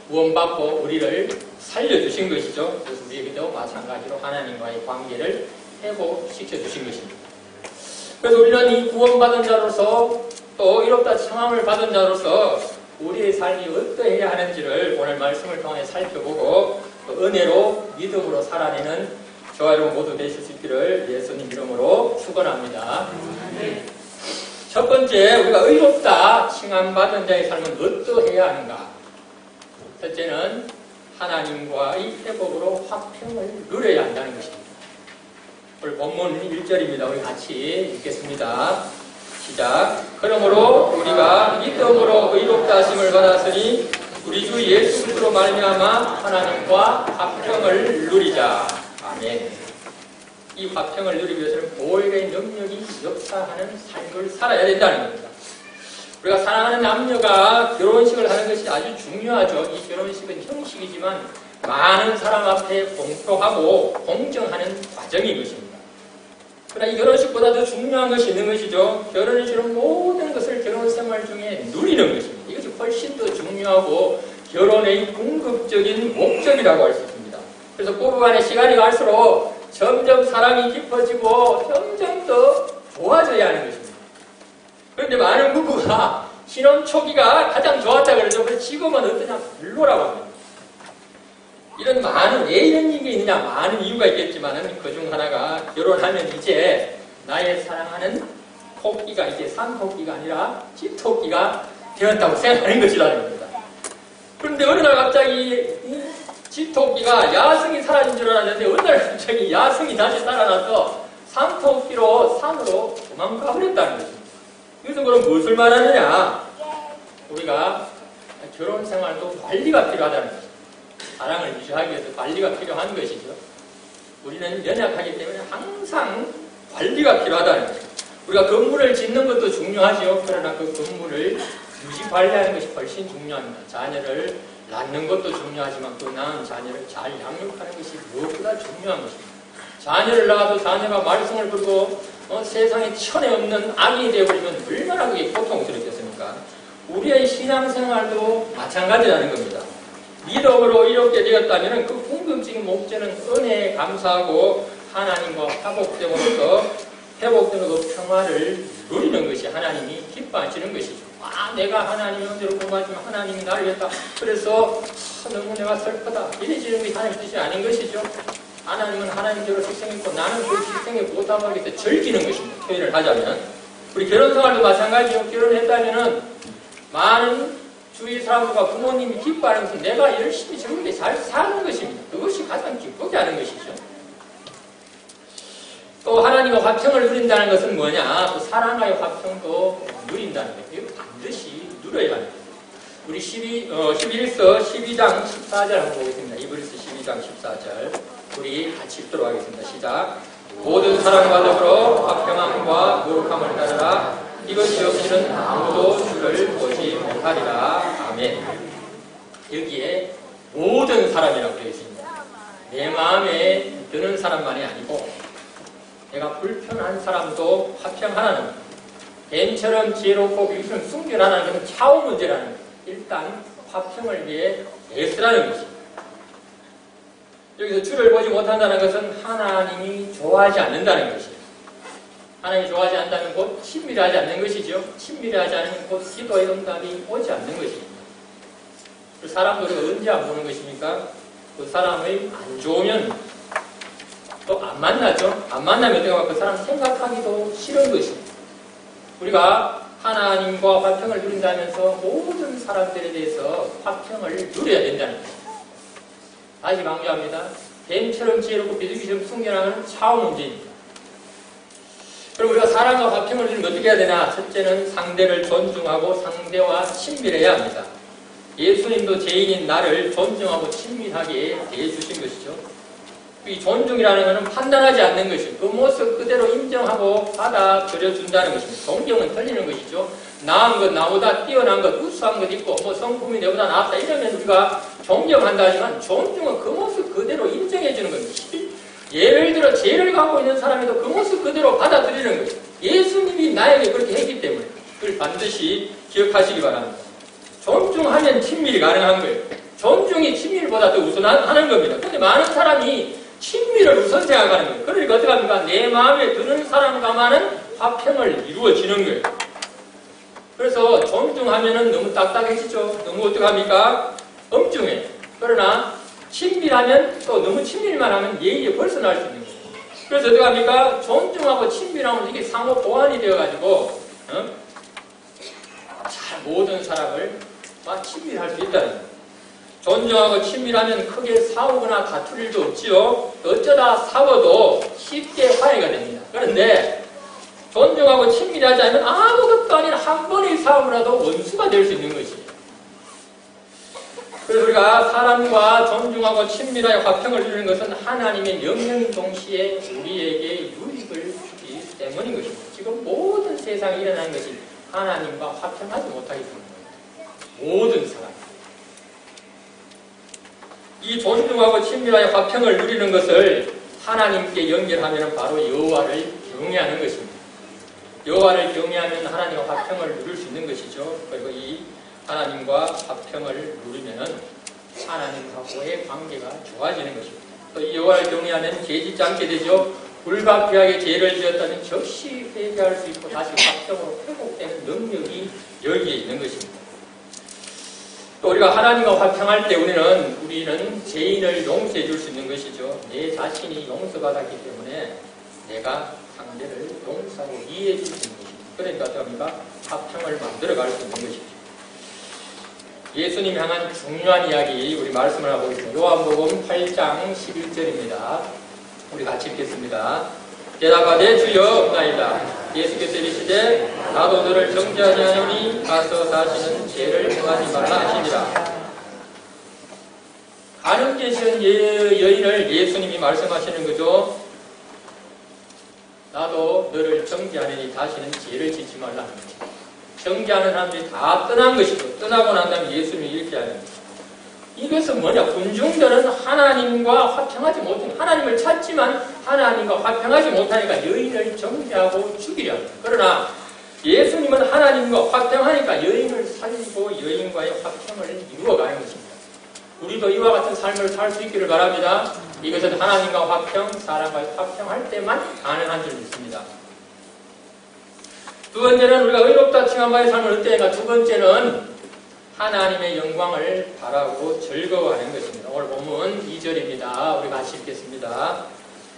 구원받고 우리를 살려주신 것이죠. 그래서 우리에게도 마찬가지로 하나님과의 관계를 회복시켜 주신 것입니다. 그래서 우리는 이 구원받은 자로서 또 의롭다 칭함을 받은 자로서 우리의 삶이 어떠해야 하는지를 오늘 말씀을 통해 살펴보고 또 은혜로 믿음으로 살아내는 저와 여러분 모두 되실 수 있기를 예수님 이름으로 축원합니다. 첫 번째, 우리가 의롭다 칭함받은 자의 삶은 어떠해야 하는가? 첫째는 하나님과의 회복으로 화평을 누려야 한다는 것입니다. 오늘 본문 1절입니다. 우리 같이 읽겠습니다. 시작. 그러므로 우리가 믿음으로 의롭다 하심을 받았으니 우리 주 예수 그리스도로 말미암아 하나님과 화평을 누리자. 아멘. 이 화평을 누리기 위해서는 보혈의 능력이 역사하는 삶을 살아야 된다는 겁니다. 우리가 사랑하는 남녀가 결혼식을 하는 것이 아주 중요하죠. 이 결혼식은 형식이지만 많은 사람 앞에 공표하고 공정하는 과정인 것입니다. 그러나 이 결혼식보다 더 중요한 것이 있는 것이죠. 결혼을 주는 모든 것을 결혼 생활 중에 누리는 것입니다. 이것이 훨씬 더 중요하고 결혼의 궁극적인 목적이라고 할 수 있습니다. 그래서 부부 간의 시간이 갈수록 점점 사랑이 깊어지고 점점 더 좋아져야 하는 것입니다. 그런데 많은 부부가 신혼 초기가 가장 좋았다 그러죠. 그래서 지금은 어떠냐? 별로라고 합니다. 이런 많은, 왜 이런 일이 있느냐? 많은 이유가 있겠지만 그중 하나가 결혼하면 이제 나의 사랑하는 토끼가 이제 산토끼가 아니라 집토끼가 되었다고 생각하는 것이라는 겁니다. 그런데 어느 날 갑자기 집토끼가 야성이 사라진 줄 알았는데 어느 날 갑자기 야성이 다시 살아나서 산토끼로 산으로 도망가 버렸다는 것입니다. 이것은 그럼 무엇을 말하느냐? 우리가 결혼 생활도 관리가 필요하다는 것입니다. 사랑을 유지하기 위해서 관리가 필요한 것이죠. 우리는 연약하기 때문에 항상 관리가 필요하다는 것입니다. 우리가 건물을 짓는 것도 중요하죠. 그러나 그 건물을 유지 관리하는 것이 훨씬 중요합니다. 자녀를 낳는 것도 중요하지만 그 낳은 자녀를 잘 양육하는 것이 무엇보다 중요한 것입니다. 자녀를 낳아도 자녀가 말썽을 부르고 세상에 천에 없는 악이 되어버리면 얼마나 그게 고통스럽겠습니까? 우리의 신앙생활도 마찬가지라는 겁니다. 믿음으로 이렇게 되었다면 그 궁극적인 목적은 은혜에 감사하고 하나님과 회복되는 그 평화를 누리는 것이 하나님이 기뻐하시는 것이죠. 내가 하나님의 은혜로 공부하지만 하나님이 나를 위했다. 그래서 너무 내가 슬프다. 이래지는 게 하나님 뜻이 아닌 것이죠. 하나님은 하나님대로 식생했고 나는 그 식생에 보답하기 위해서 즐기는 것입니다. 표현을 하자면. 우리 결혼생활도 마찬가지요. 결혼했다면 많은 주위 사람들과 부모님이 기뻐하는 것은 내가 열심히 즐겁게 잘 사는 것입니다. 그것이 가장 기쁘게 하는 것이죠. 또 하나님과 화평을 누린다는 것은 뭐냐? 또 사랑과의 화평도 누린다는 거예요. 이거 반드시 누려야 합니다. 우리 11서 12장 14절 한번 보겠습니다. 이브리서 12장 14절 우리 같이 읽도록 하겠습니다. 시작. 모든 사랑과 더불어 화평함과 거룩함을 따르라. 이것이 없이는 아무도 주를 보지 못하리라. 아멘. 여기에 모든 사람이라고 되어 있습니다. 내 마음에 드는 사람만이 아니고 내가 불편한 사람도 화평하라는 겁니다. 뱀처럼 지혜롭고 귀처럼 순결하라는 것은 차후 문제라는 겁니다. 일단 화평을 위해 애쓰라는 것입니다. 여기서 주를 보지 못한다는 것은 하나님이 좋아하지 않는다는 것이에요. 하나님이 좋아하지 않는다면 곧 친밀하지 않는 것이죠. 친밀하지 않으면 곧 기도의 응답이 오지 않는 것입니다. 그 사람도 우리가 언제 안 보는 것입니까? 그 사람의 안 좋으면 또 안 만나죠. 안 만나면 내가 그 사람 생각하기도 싫은 것입니다. 우리가 하나님과 화평을 누린다면서 모든 사람들에 대해서 화평을 누려야 된다는 거예요. 다시 강조합니다. 뱀처럼 지혜롭고 비둘기처럼 순결한 차후 문제입니다. 그럼 우리가 사랑과 화평을 누리면 어떻게 해야 되나? 첫째는 상대를 존중하고 상대와 친밀해야 합니다. 예수님도 죄인인 나를 존중하고 친밀하게 대해주신 것이죠. 이 존중이라는 것은 판단하지 않는 것이고 그 모습 그대로 인정하고 받아들여준다는 것입니다. 존경은 틀리는 것이죠. 나은 것, 나보다 뛰어난 것, 우수한 것 있고 성품이 내보다 낫다 이러면 우리가 존경한다 하지만 존중은 그 모습 그대로 인정해주는 겁니다. 예를 들어 죄를 갖고 있는 사람에도 그 모습 그대로 받아들이는 거예요. 예수님이 나에게 그렇게 했기 때문에 그걸 반드시 기억하시기 바랍니다. 존중하면 친밀이 가능한 거예요. 존중이 친밀보다 더 우선하는 겁니다. 그런데 많은 사람이 친밀을 우선 생각하는 거예요. 그러니까 어떻게 합니까? 내 마음에 드는 사람과만은 화평을 이루어지는 거예요. 그래서 존중하면은 너무 딱딱해지죠. 너무 어떻게 합니까? 엄중해요. 그러나 친밀하면 또 너무 친밀만 하면 예의에 벗어날 수 있는 거예요. 그래서 어떻게 합니까? 존중하고 친밀하면 이게 상호 보완이 되어가지고 잘 모든 사람을 다 친밀할 수 있다는 거예요. 존중하고 친밀하면 크게 싸우거나 다툴 일도 없지요. 어쩌다 싸워도 쉽게 화해가 됩니다. 그런데 존중하고 친밀하지 않으면 아무것도 아닌 한 번의 싸움이라도 원수가 될 수 있는 것이에요. 그래서 우리가 우리가 사람과 존중하고 친밀하여 화평을 이루는 것은 하나님의 명령인 동시에 우리에게 유익을 주기 때문인 것입니다. 지금 모든 세상에 일어나는 것이 하나님과 화평하지 못하기 때문입니다. 모든 사람. 이 존중하고 친밀하여 화평을 누리는 것을 하나님께 연결하면 바로 여호와를 경외하는 것입니다. 여호와를 경외하면 하나님과 화평을 누릴 수 있는 것이죠. 그리고 이 하나님과 화평을 누리면 하나님하고의 관계가 좋아지는 것입니다. 또 이 여호와를 경외하면 죄짓지 않게 되죠. 불가피하게 죄를 지었다면 즉시 회개할 수 있고 다시 화평으로 회복되는 능력이 여기에 있는 것입니다. 또 우리가 하나님과 화평할 때 우리는 죄인을 용서해 줄 수 있는 것이죠. 내 자신이 용서받았기 때문에 내가 상대를 용서하고 이해해 줄 수 있는 것입니다. 그러니까 어떻습니까? 화평을 만들어 갈 수 있는 것이죠. 예수님 향한 중요한 이야기 우리 말씀을 하고 있습니다. 요한복음 8장 11절입니다. 우리 같이 읽겠습니다. 대답하되 주여 없나이다. 예수께서 이르시되 나도 너를 정죄하지 않으니 가서 다시는 죄를 행하지 말라 하시니라. 가늠 계신 여인을 예수님이 말씀하시는 거죠. 나도 너를 정죄하니 다시는 죄를 짓지 말라 하는 거죠. 정죄하는 사람들이 다 떠난 것이고 떠나고 난 다음에 예수님이 이렇게 하는 거죠. 이것은 뭐냐? 군중들은 하나님과 화평하지 못한 하나님을 찾지만 하나님과 화평하지 못하니까 여인을 정죄하고 죽이려 합니다. 그러나 예수님은 하나님과 화평하니까 여인을 살리고 여인과의 화평을 이루어가는 것입니다. 우리도 이와 같은 삶을 살 수 있기를 바랍니다. 이것은 하나님과 화평, 사람과의 화평할 때만 가능한 줄 믿습니다. 두 번째는 우리가 의롭다 칭한 바의 삶을 어때인가? 두 번째는 하나님의 영광을 바라고 즐거워하는 것입니다. 오늘 본문 2절입니다. 우리 같이 읽겠습니다.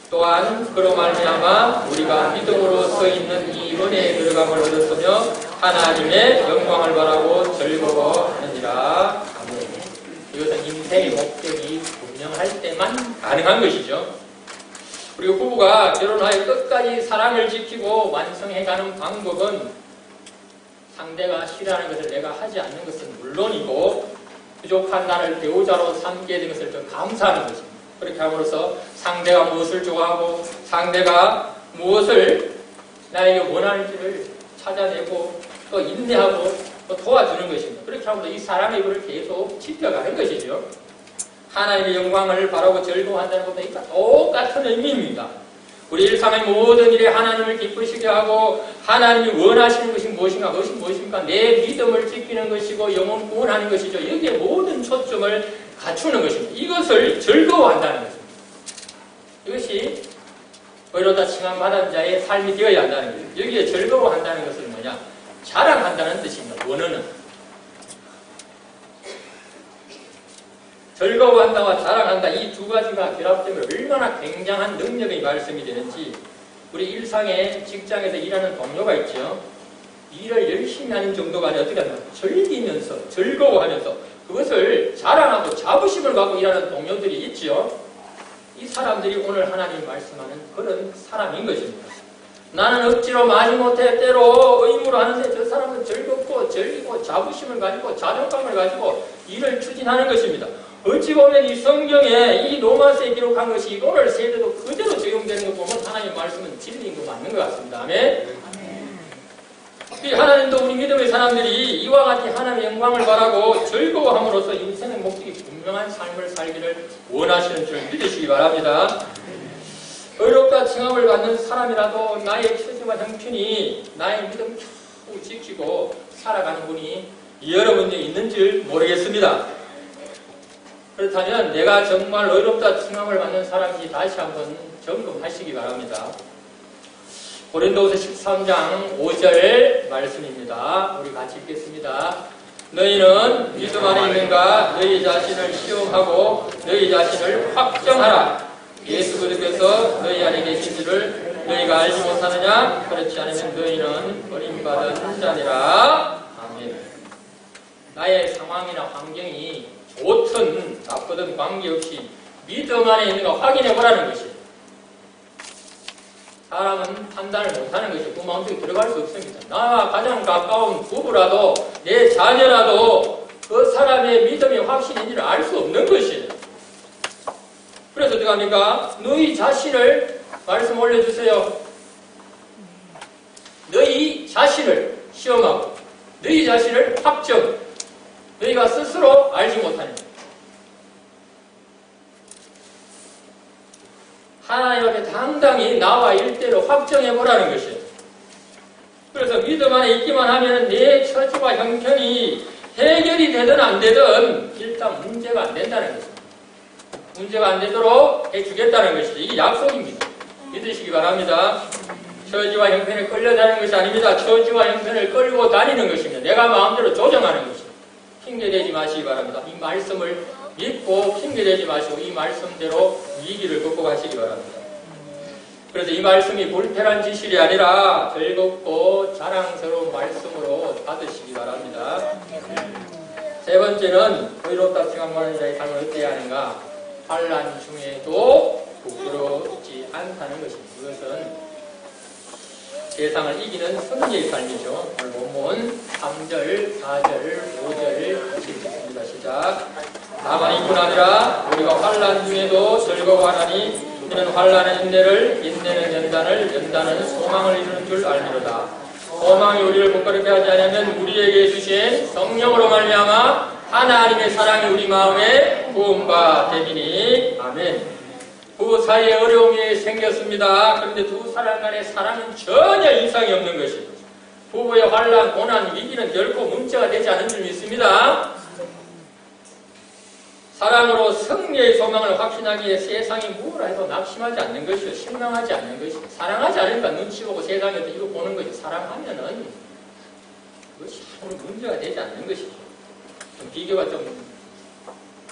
또한 그로 말미암아 우리가 믿음으로 서 있는 이 은혜에 들어감을 얻었으며 하나님의 영광을 바라고 즐거워하느니라. 아멘. 이것은 인생의 목적이 분명할 때만 가능한 것이죠. 그리고 부부가 결혼하여 끝까지 사랑을 지키고 완성해가는 방법은 상대가 싫어하는 것을 내가 하지 않는 것은 물론이고 부족한 나를 배우자로 삼게 된 것을 더 감사하는 것입니다. 그렇게 함으로써 상대가 무엇을 좋아하고 상대가 무엇을 나에게 원하는지를 찾아내고 또 인내하고 또 도와주는 것입니다. 그렇게 함으로써 이 사랑의 불을 계속 지켜가는 것이죠. 하나님의 영광을 바라고 즐거워한다는 것과 똑같은 의미입니다. 우리 일상의 모든 일에 하나님을 기쁘시게 하고 하나님이 원하시는 것이 무엇인가, 그것이 무엇입니까? 내 믿음을 지키는 것이고 영혼 구원하는 것이죠. 여기에 모든 초점을 갖추는 것입니다. 이것을 즐거워한다는 것입니다. 이것이 의롭다 칭함 받은 자의 삶이 되어야 한다는 거예요. 여기에 즐거워한다는 것은 뭐냐? 자랑한다는 뜻입니다. 원어는. 즐거워한다와 자랑한다 이 두 가지가 결합되면 얼마나 굉장한 능력의 말씀이 되는지 우리 일상에 직장에서 일하는 동료가 있죠. 일을 열심히 하는 정도가 아니라 어떻게 하냐 즐기면서 즐거워하면서 그것을 자랑하고 자부심을 갖고 일하는 동료들이 있죠. 이 사람들이 오늘 하나님 말씀하는 그런 사람인 것입니다. 나는 억지로 마지못해 때로 의무로 하는데 저 사람은 즐겁고 즐기고 자부심을 가지고 자존감을 가지고 일을 추진하는 것입니다. 어찌 보면 이 성경에 이 로마서에 기록한 것이 오늘 세대도 그대로 적용되는 것 보면 하나님의 말씀은 진리인 거 맞는 것 같습니다. 아멘. 하나님도 우리 믿음의 사람들이 이와 같이 하나님의 영광을 바라고 즐거워함으로써 인생의 목적이 분명한 삶을 살기를 원하시는 줄 믿으시기 바랍니다. 의롭다 칭함을 받는 사람이라도 나의 처지와 형편이 나의 믿음 겨우 지키고 살아가는 분이 여러분에 있는 줄 모르겠습니다. 그렇다면 내가 정말 의롭다 칭함을 받는 사람인지 다시 한번 점검하시기 바랍니다. 고린도후서 13장 5절 말씀입니다. 우리 같이 읽겠습니다. 너희는 믿음 안에 있는가? 너희 자신을 시험하고 너희 자신을 확정하라. 예수 그리스도께서 너희 안에 계신 줄을 너희가 알지 못하느냐? 그렇지 않으면 너희는 버림받은 자니라. 아멘. 나의 상황이나 환경이 좋든 나쁘든 관계없이 믿음 안에 있는가 확인해보라는 것이에요. 사람은 판단을 못하는 것이 그 마음속에 들어갈 수 없습니다. 나와 가장 가까운 부부라도 내 자녀라도 그 사람의 믿음이 확신인지를 알 수 없는 것이에요. 그래서 어떻게 합니까? 너희 자신을 말씀 올려주세요. 너희 자신을 시험하고 너희 자신을 확정. 너희가 스스로 알지 못하는 거예요. 하나님 앞에 당당히 나와 일대로 확정해보라는 것이에요. 그래서 믿음 안에 있기만 하면 내 처지와 형편이 해결이 되든 안 되든 일단 문제가 안 된다는 것입니다. 문제가 안 되도록 해주겠다는 것이죠. 이게 약속입니다. 믿으시기 바랍니다. 처지와 형편에 끌려다니는 것이 아닙니다. 처지와 형편을 끌고 다니는 것입니다. 내가 마음대로 조정하는 것입니다. 핑계대지 마시기 바랍니다. 이 말씀을 믿고 핑계대지 마시고 이 말씀대로 위기를 극복하시기 바랍니다. 그래서 이 말씀이 불편한 지실이 아니라 즐겁고 자랑스러운 말씀으로 받으시기 바랍니다. 세 번째는 의롭다 칭함받는 자의 삶을 어때야 하는가? 환난 중에도 부끄럽지 않다는 것입니다. 그것은 세상을 이기는 승리의 삶이죠. 오늘 본문 3절, 4절, 5절 같이 읽겠습니다. 시작. 다만 이뿐 아니라 우리가 환난 중에도 즐거워하나니 이는 환난의 인내를, 인내는 연단을, 연단은 소망을 이루는 줄 알미로다. 소망이 우리를 부끄럽게 하지 않으면 우리에게 주신 성령으로 말미암아 하나님의 사랑이 우리 마음에 부음바 되리니. 아멘. 부부 사이에 어려움이 생겼습니다. 그런데 두 사람 간의 사랑은 전혀 이상이 없는 것입니다. 부부의 환난, 고난, 위기는 결코 문제가 되지 않은 줄 믿습니다. 사랑으로 승리의 소망을 확신하기에 세상이 무엇라 해도 낙심하지 않는 것이요, 실망하지 않는 것이요. 사랑하지 않으니까 눈치 보고 세상에서 이거 보는 것이 사랑하면은 그것이 아무런 문제가 되지 않는 것이죠. 좀 비교가 좀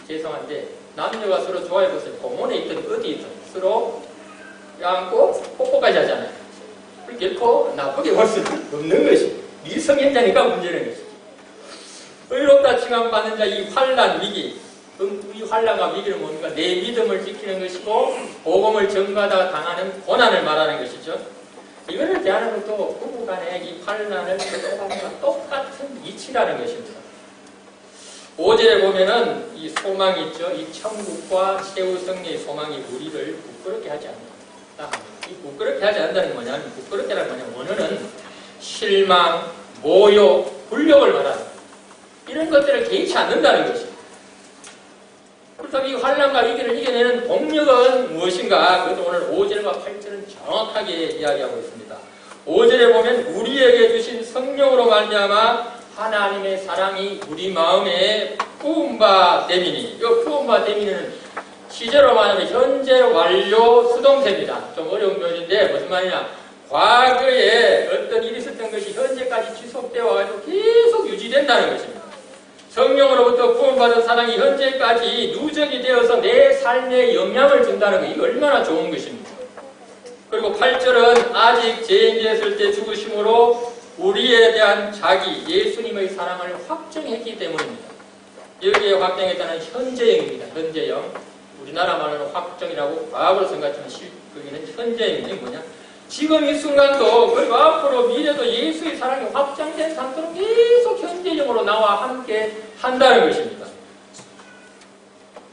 죄송한데 남녀가 서로 좋아해보세요. 공원에 있든 어디 있든 서로 안고 뽀뽀까지 하잖아요. 결코 나쁘게 볼 수는 없는 것이죠. 미성년자니까 문제는 것이죠. 의롭다 칭함받는 자 이 환난 위기, 이 환난과 위기는 뭡니까? 내 믿음을 지키는 것이고 복음을 전가하다 당하는 고난을 말하는 것이죠. 이거를 대하는 것도 부부간의 이 환난을 극복하는 것과 똑같은 이치라는 것입니다. 5절에 보면은 이 소망이 있죠. 이 천국과 최후 승리의 소망이 우리를 부끄럽게 하지 않는다. 이 부끄럽게 하지 않는다는 게 뭐냐면, 부끄럽게라는 뭐냐면 원어는 실망, 모욕, 굴욕을 말하는 이런 것들을 개의치 않는다는 것입니다. 그렇다면 이 환난과 위기를 이겨내는 동력은 무엇인가? 그것도 오늘 5절과 8절은 정확하게 이야기하고 있습니다. 5절에 보면 우리에게 주신 성령으로 말미암아 하나님의 사랑이 우리 마음에 부음바 되미니. 이 부음바 되미니는 시제로 말하면 현재 완료 수동태입니다. 좀 어려운 표현인데 무슨 말이냐? 과거에 어떤 일이 있었던 것이 현재까지 지속되어 와가지고 계속 유지된다는 것입니다. 성령으로부터 부음받은 사랑이 현재까지 누적이 되어서 내 삶에 영향을 준다는 거, 이거 얼마나 좋은 것입니다. 그리고 8절은 아직 죄인되었을 때 죽으심으로 우리에 대한 자기, 예수님의 사랑을 확정했기 때문입니다. 여기에 확정했다는 현재형입니다. 현재형. 우리나라 말로는 확정이라고 과거로 생각하지만 거기는 현재형입니다. 이게 뭐냐? 지금 이 순간도 그리고 앞으로 미래도 예수의 사랑이 확장된 상태로 계속 현재형으로 나와 함께 한다는 것입니다.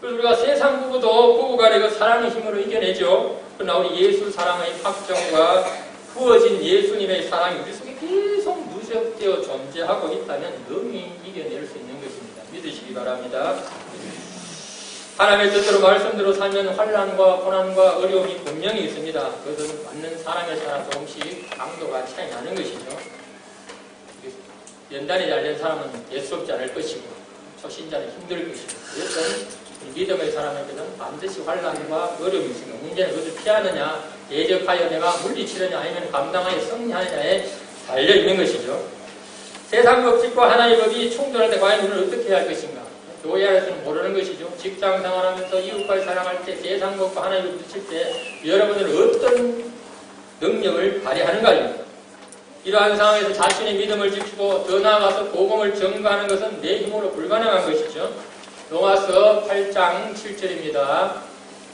그래서 우리가 세상 부부도 부부간의 그 사랑의 힘으로 이겨내죠. 그러나 우리 예수 사랑의 확정과 부어진 예수님의 사랑이 우리 속에 계속 누적되어 존재하고 있다면 능히 이겨낼 수 있는 것입니다. 믿으시기 바랍니다. 하나님의 뜻대로 말씀대로 살면 환난과 고난과 어려움이 분명히 있습니다. 그것은 맞는 사람에 따라 조금씩 강도가 차이 나는 것이죠. 연단이 잘 된 사람은 예수롭지 않을 것이고 초신자는 힘들 것이고 그것은 믿음의 사람에게는 반드시 환난과 어려움이 있습니다. 문제는 그것을 피하느냐, 대적하여 내가 물리치느냐, 아니면 감당하여 승리하느냐에 달려있는 것이죠. 세상 법칙과 하나님의 법이 충돌할 때 과연 우리는 어떻게 해야 할 것인가? 교회 안에서는 모르는 것이죠. 직장 생활하면서 이웃과의 사랑할 때, 세상 법과 하나님을 부딪힐 때 여러분들은 어떤 능력을 발휘하는가입니다. 이러한 상황에서 자신의 믿음을 지키고 더 나아가서 복음을 전가하는 것은 내 힘으로 불가능한 것이죠. 로마서 8장 7절입니다.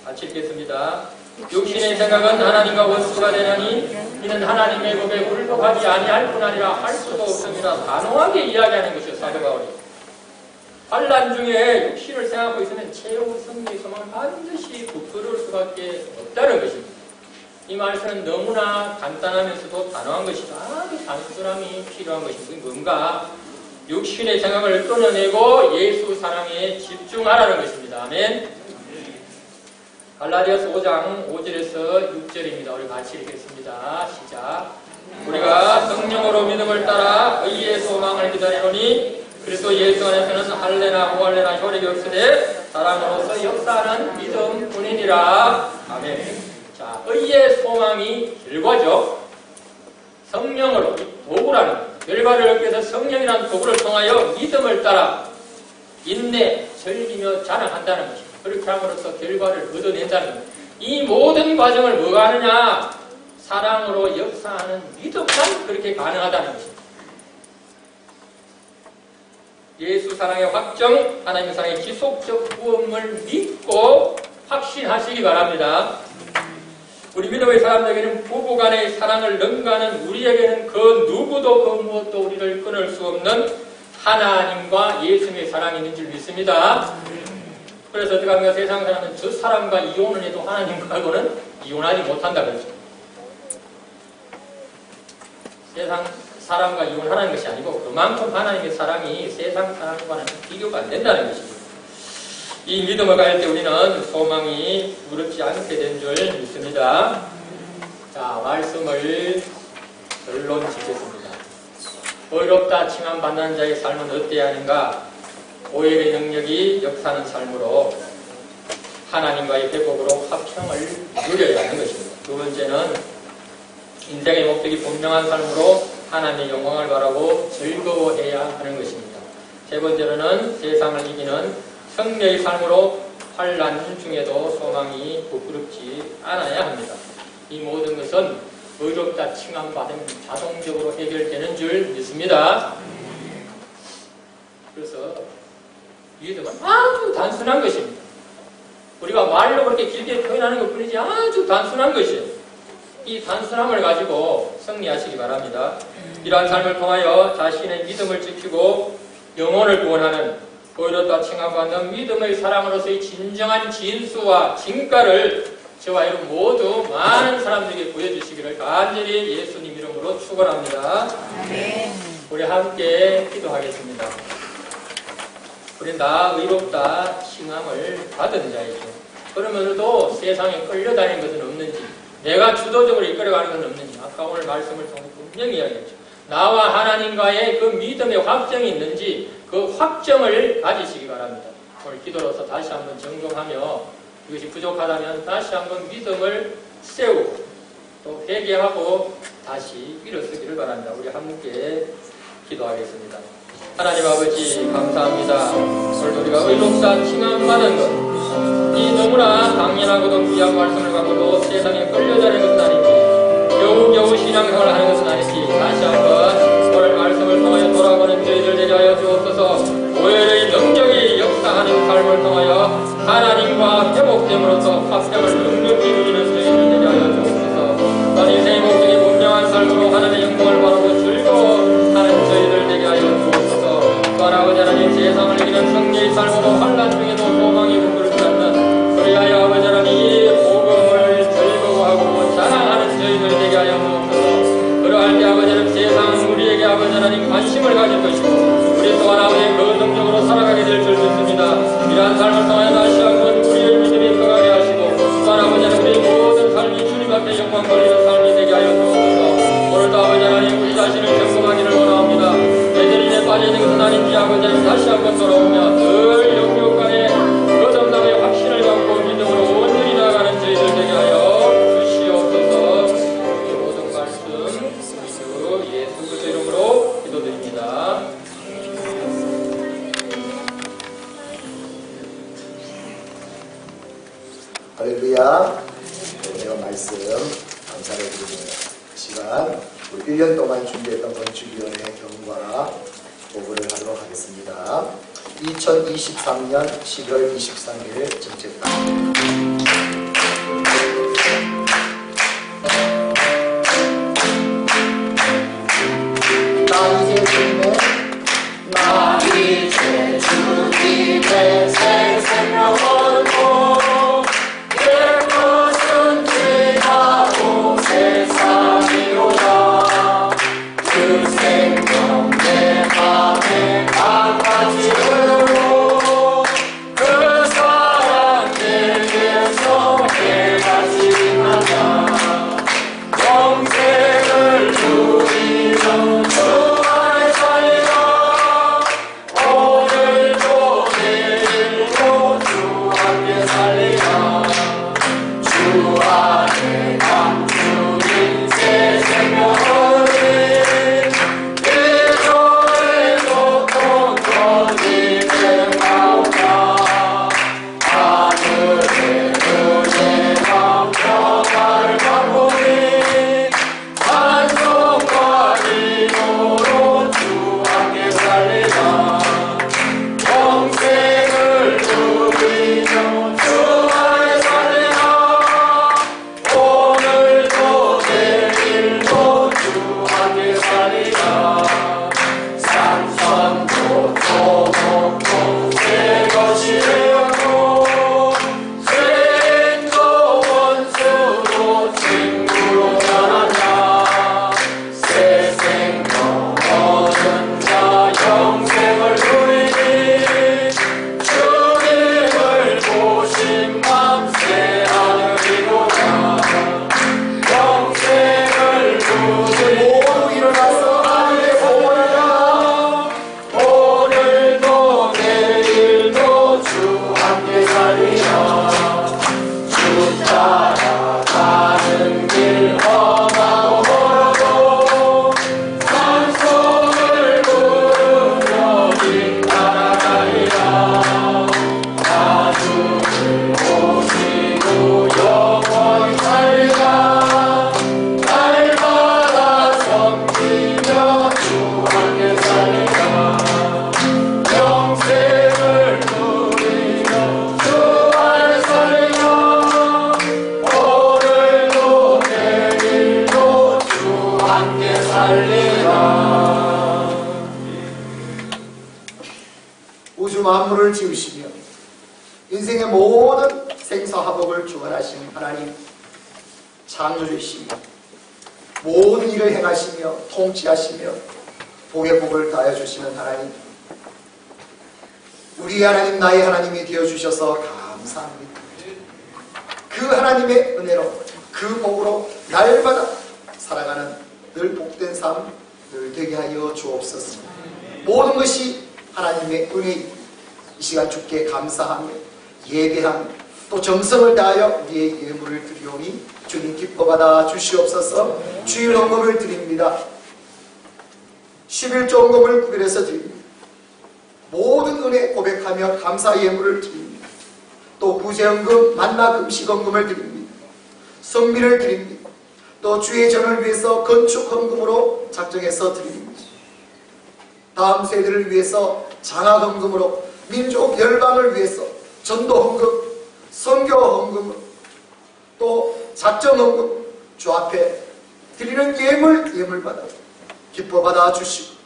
같이 읽겠습니다. 육신의 생각은 하나님과 원수가 되나니 이는 하나님의 법에 굴복하지 아니할 뿐 아니라 할 수도 없습니다. 단호하게 이야기하는 것이요, 사도 바울이. 환란 중에 육신을 생각하고 있으면 최후 승리 소망을 반드시 부끄러울 수밖에 없다는 것입니다. 이 말씀은 너무나 간단하면서도 단호한 것이죠. 아주 단순함이 필요한 것입니다. 뭔가 육신의 생각을 끊어내고 예수 사랑에 집중하라는 것입니다. 아멘. 갈라디아서 5장 5절에서 6절입니다. 우리 같이 읽겠습니다. 시작. 우리가 성령으로 믿음을 따라 의의 소망을 기다리노니 그리스도 예수 안에서는 할례나 무할례나 효력이 없으되 사랑으로서 역사하는 믿음뿐이니라. 아멘. 자, 의의 소망이 결과죠. 성령으로, 이 도구라는 결과를 얻기 위해서 성령이라는 도구를 통하여 믿음을 따라 인내, 즐기며 자랑한다는 것입니다. 그렇게 함으로써 결과를 얻어낸다는 겁니다. 이 모든 과정을 뭐가 하느냐? 사랑으로 역사하는 믿음만 그렇게 가능하다는 것입니다. 예수 사랑의 확정, 하나님 사랑의 지속적 구원을 믿고 확신하시기 바랍니다. 우리 믿음의 사람들에게는 부부간의 사랑을 능가하는 우리에게는 그 누구도 그 무엇도 우리를 끊을 수 없는 하나님과 예수님의 사랑이 있는 줄 믿습니다. 그래서 어떻게 하면 세상 사람은 저 사람과 이혼을 해도 하나님과는 이혼하지 못한다 그러죠. 세상 사람과 이혼하는 것이 아니고 그만큼 하나님의 사랑이 세상 사람과는 비교가 안 된다는 것입니다. 이 믿음을 가질 때 우리는 소망이 무릅지 않게 된 줄 믿습니다. 자, 말씀을 결론 짓겠습니다. 의롭다 칭함받는 자의 삶은 어때야 하는가? 오해의 능력이 역사하는 삶으로 하나님과의 회복으로 화평을 누려야 하는 것입니다. 두 번째는 인생의 목적이 분명한 삶으로 하나님의 영광을 바라고 즐거워해야 하는 것입니다. 세 번째로는 세상을 이기는 성례의 삶으로 환난 중에도 소망이 부끄럽지 않아야 합니다. 이 모든 것은 의롭다 칭함받으면 자동적으로 해결되는 줄 믿습니다. 그래서 믿음은 아주 단순한 것입니다. 우리가 말로 그렇게 길게 표현하는 것 뿐이지 아주 단순한 것이에요. 이 단순함을 가지고 승리하시기 바랍니다. 이러한 삶을 통하여 자신의 믿음을 지키고 영혼을 구원하는 의롭다 칭함받는 믿음의 사랑으로서의 진정한 진수와 진가를 저와 여러분 모두 많은 사람들에게 보여주시기를 간절히 예수님 이름으로 축원합니다. 우리 함께 기도하겠습니다. 우리 나 의롭다 칭함을 받은 자이죠. 그러면서도 세상에 끌려다니는 것은 없는지, 내가 주도적으로 이끌어가는 것은 없는지, 아까 오늘 말씀을 통해 분명히 이야기했죠. 나와 하나님과의 그 믿음의 확정이 있는지 그 확정을 가지시기 바랍니다. 오늘 기도로서 다시 한번 점검하며 이것이 부족하다면 다시 한번 믿음을 세우고 또 회개하고 다시 일어서기를 바랍니다. 우리 함께 기도하겠습니다. 하나님 아버지 감사합니다. 오늘 우리가 의롭다 칭함받은 것 이 너무나 당연하고도 귀한 말씀을 갖고도 세상에 끌려다니는 것은 아닌지 겨우겨우 신앙생활을 하는 것은 아닌지 다시 한번 오늘 말씀을 통하여 돌아보는 저희들 되게 하여 주옵소서. 오해의 능력이 역사하는 삶을 통하여 하나님과 회복됨으로써 화평을 능력히 누리는 저희들 되게 하여 주옵소서. 난 인생의 목적이 분명한 삶으로 하나님의 영광을 바라고 즐거워하는 저희들 되게 하여 주옵소서. 또한 아버지 하나님 세상을 이기는 승리의 삶으로 환난 중에도 소망이 부끄럽지 않는 그리하여 아버지 하나님 이 복음을 즐거워하고 자랑하는 저희들 되게 하여 주옵소서. 그러할 때 아버지 하나님 세상은 우리에게 아버지 하나님 관심을 가질 것이고 우리 또한 아버지 그 능력으로 살아가게 될 줄 믿습니다. 이러한 삶을 통하여 다시 한번 우리의 믿음이 커가게 하시고 또한 아버지 하나님 우리 모든 삶이 주님 앞에 영광 돌리는 삶이 되게 하여 주옵소서. 오늘도 아버지 하나님 우리 자신을 점검하기를 원합니다. 예전에 빠져있는 것은 아닌지 아버지 하나님 다시 한번 돌아오며 늘 영육간에 거듭남의 확신을 갖고 믿음으로 온전히 나아가는 저희들 되게 하여 주시옵소서. 이 모든 말씀 주 예수 그리스도 이름으로 기도드립니다. 할렐루야. 내가 말씀 감사를 드리는 시간 우리 1년 동안 준비했던 건축위원회 경과 보고를 하도록 하겠습니다. 2023년 11월 23일 정책당 나 이제 주님의 나 이제 주님의 살리라. 우주 만물을 지으시며 인생의 모든 생사화복을 주관하신 하나님, 창조주이시며 모든 일을 행하시며 통치하시며 복의 복을 다하여 주시는 하나님, 우리 하나님, 나의 하나님이 되어주셔서 감사합니다. 그 하나님의 은혜로, 그 복으로 날마다 살아가는 늘 복된 삶 늘 되게 하여 주옵소서. 모든 것이 하나님의 은혜이 이 시간 주께 감사하며 예배하며 또 정성을 다하여 우리의 예물을 드리오니 주님 기뻐받아 주시옵소서. 주일 헌금을 드립니다. 11조 헌금을 구별해서 드립니다. 모든 은혜 고백하며 감사 예물을 드립니다. 또 구제헌금, 만나 금식헌금을 드립니다. 성비를 드립니다. 또 주의 전을 위해서 건축헌금으로 작정해서 드립니다. 다음 세대를 위해서 장학헌금으로, 민족 열방을 위해서 전도헌금, 선교헌금, 또 작정헌금 주 앞에 드리는 예물 받아 기뻐 받아 주시고,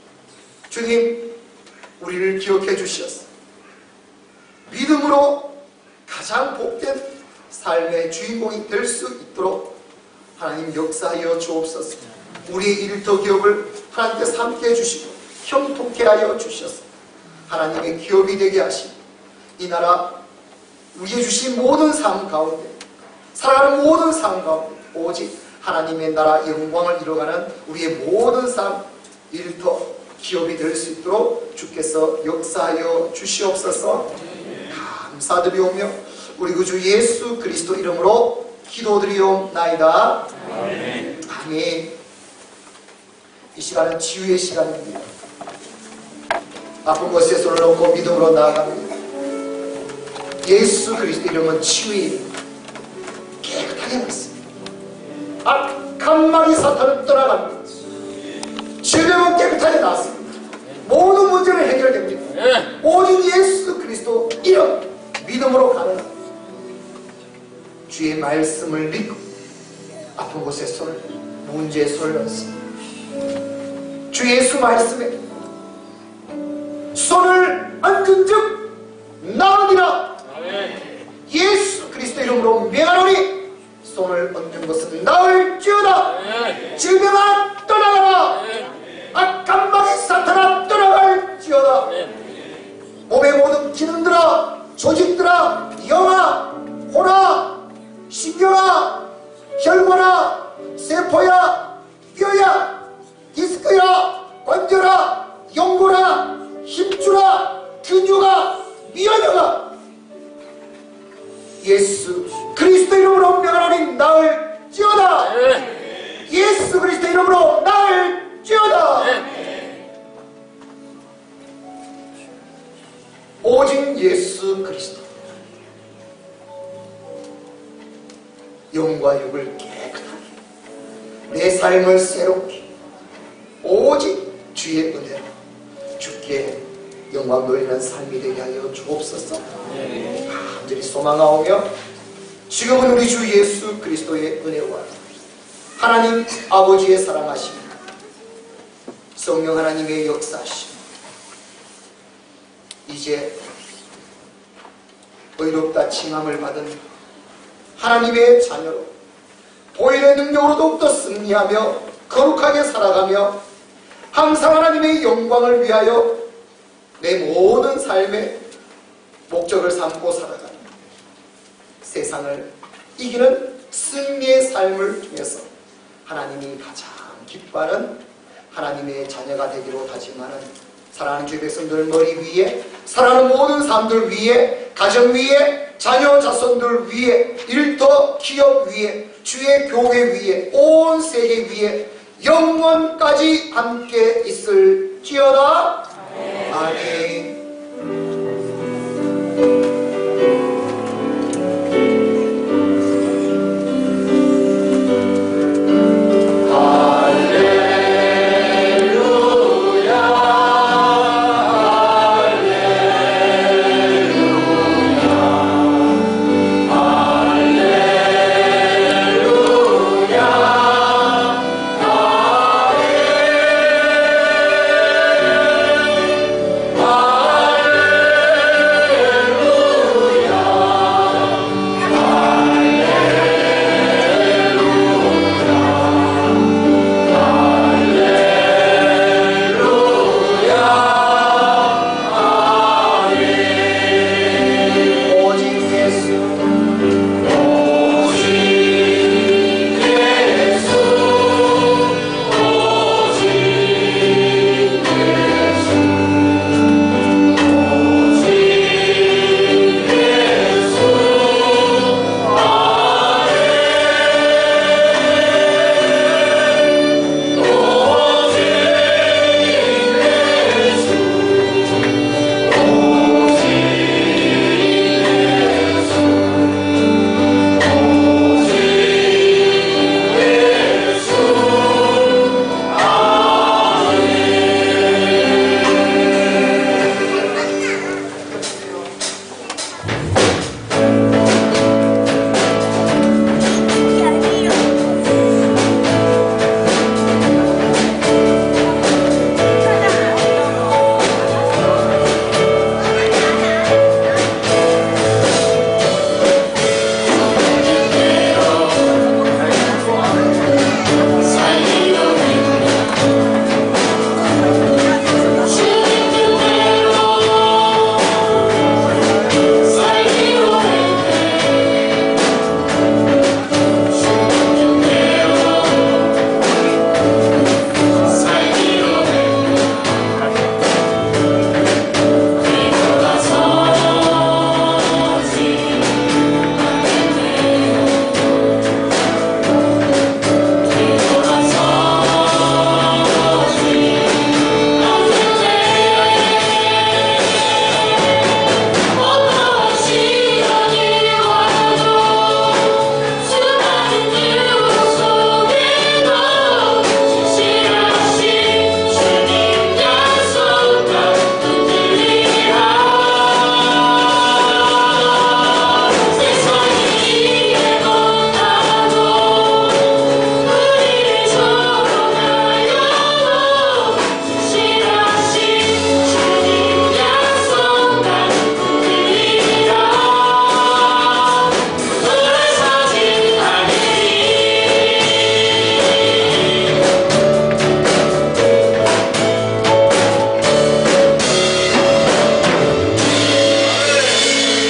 주님 우리를 기억해 주시었어. 믿음으로 가장 복된 삶의 주인공이 될 수 있도록 하나님 역사하여 주옵소서. 우리의 일터 기업을 하나님께서 함께 해주시고 형통케 하여 주셔서 하나님의 기업이 되게 하시고 이 나라 우리에게 주신 모든 삶 가운데, 살아가는 모든 삶 가운데 오직 하나님의 나라 영광을 이뤄가는 우리의 모든 삶, 일터, 기업이 될 수 있도록 주께서 역사하여 주시옵소서. 감사드리오며 우리 구주 예수 그리스도 이름으로 기도드리옵나이다. 아멘. 아멘. 이 시간은 치유의 시간입니다. 아픈 곳에 손을 놓고 믿음으로 나아갑니다. 예수 그리스도 이름은 치유의 이름. 깨끗하게 받습니다. 악한 마귀 사탄은 떠나갑니다. 질병은 깨끗하게 나았습니다. 모든 문제는 해결됩니다. 오직 예수 그리스도 이름 믿음으로 가능합니다. 주의 말씀을 믿고 아픈 곳에 손을, 문제에 손을 얹습니다. 주 예수 말씀에 손을 얹은 즉 나으리라. 예수 그리스도 이름으로 명하노니 손을 얹는 것은 나을지어다. 질병아 떠나가라. 악한 마귀 사탄아 떠나갈지어다. 몸의 모든 기능들아, 조직들아, 영아, 호라, 신경아, 혈관아, 세포야, 뼈야, 디스크야, 관절아, 연골아, 힘줄아, 근육아, 미연혈아, 예수 그리스도 이름으로 명하노니 나을지어다. 예수 그리스도 이름으로 나을지어다. 오직 예수 그리스도 영과 육을 깨끗하게, 내 삶을 새롭게 오직 주의 은혜로 주께 영광 돌리는 삶이 되게 하여 주옵소서. 간절히 소망하오며 지금은 우리 주 예수 그리스도의 은혜와 하나님 아버지의 사랑하심, 성령 하나님의 역사하심, 이제 의롭다 칭함을 받은 하나님의 자녀로 보일의 능력으로 더욱더 승리하며 거룩하게 살아가며 항상 하나님의 영광을 위하여 내 모든 삶의 목적을 삼고 살아가는 세상을 이기는 승리의 삶을 통해서 하나님이 가장 기뻐하는 하나님의 자녀가 되기로 다짐하는 사랑하는 주의 백성들 머리 위에, 사랑하는 모든 사람들 위에, 가정 위에, 자녀 자손들 위에, 일터 기업 위에, 주의 교회 위에, 온 세계 위에 영원까지 함께 있을지어다. 아멘.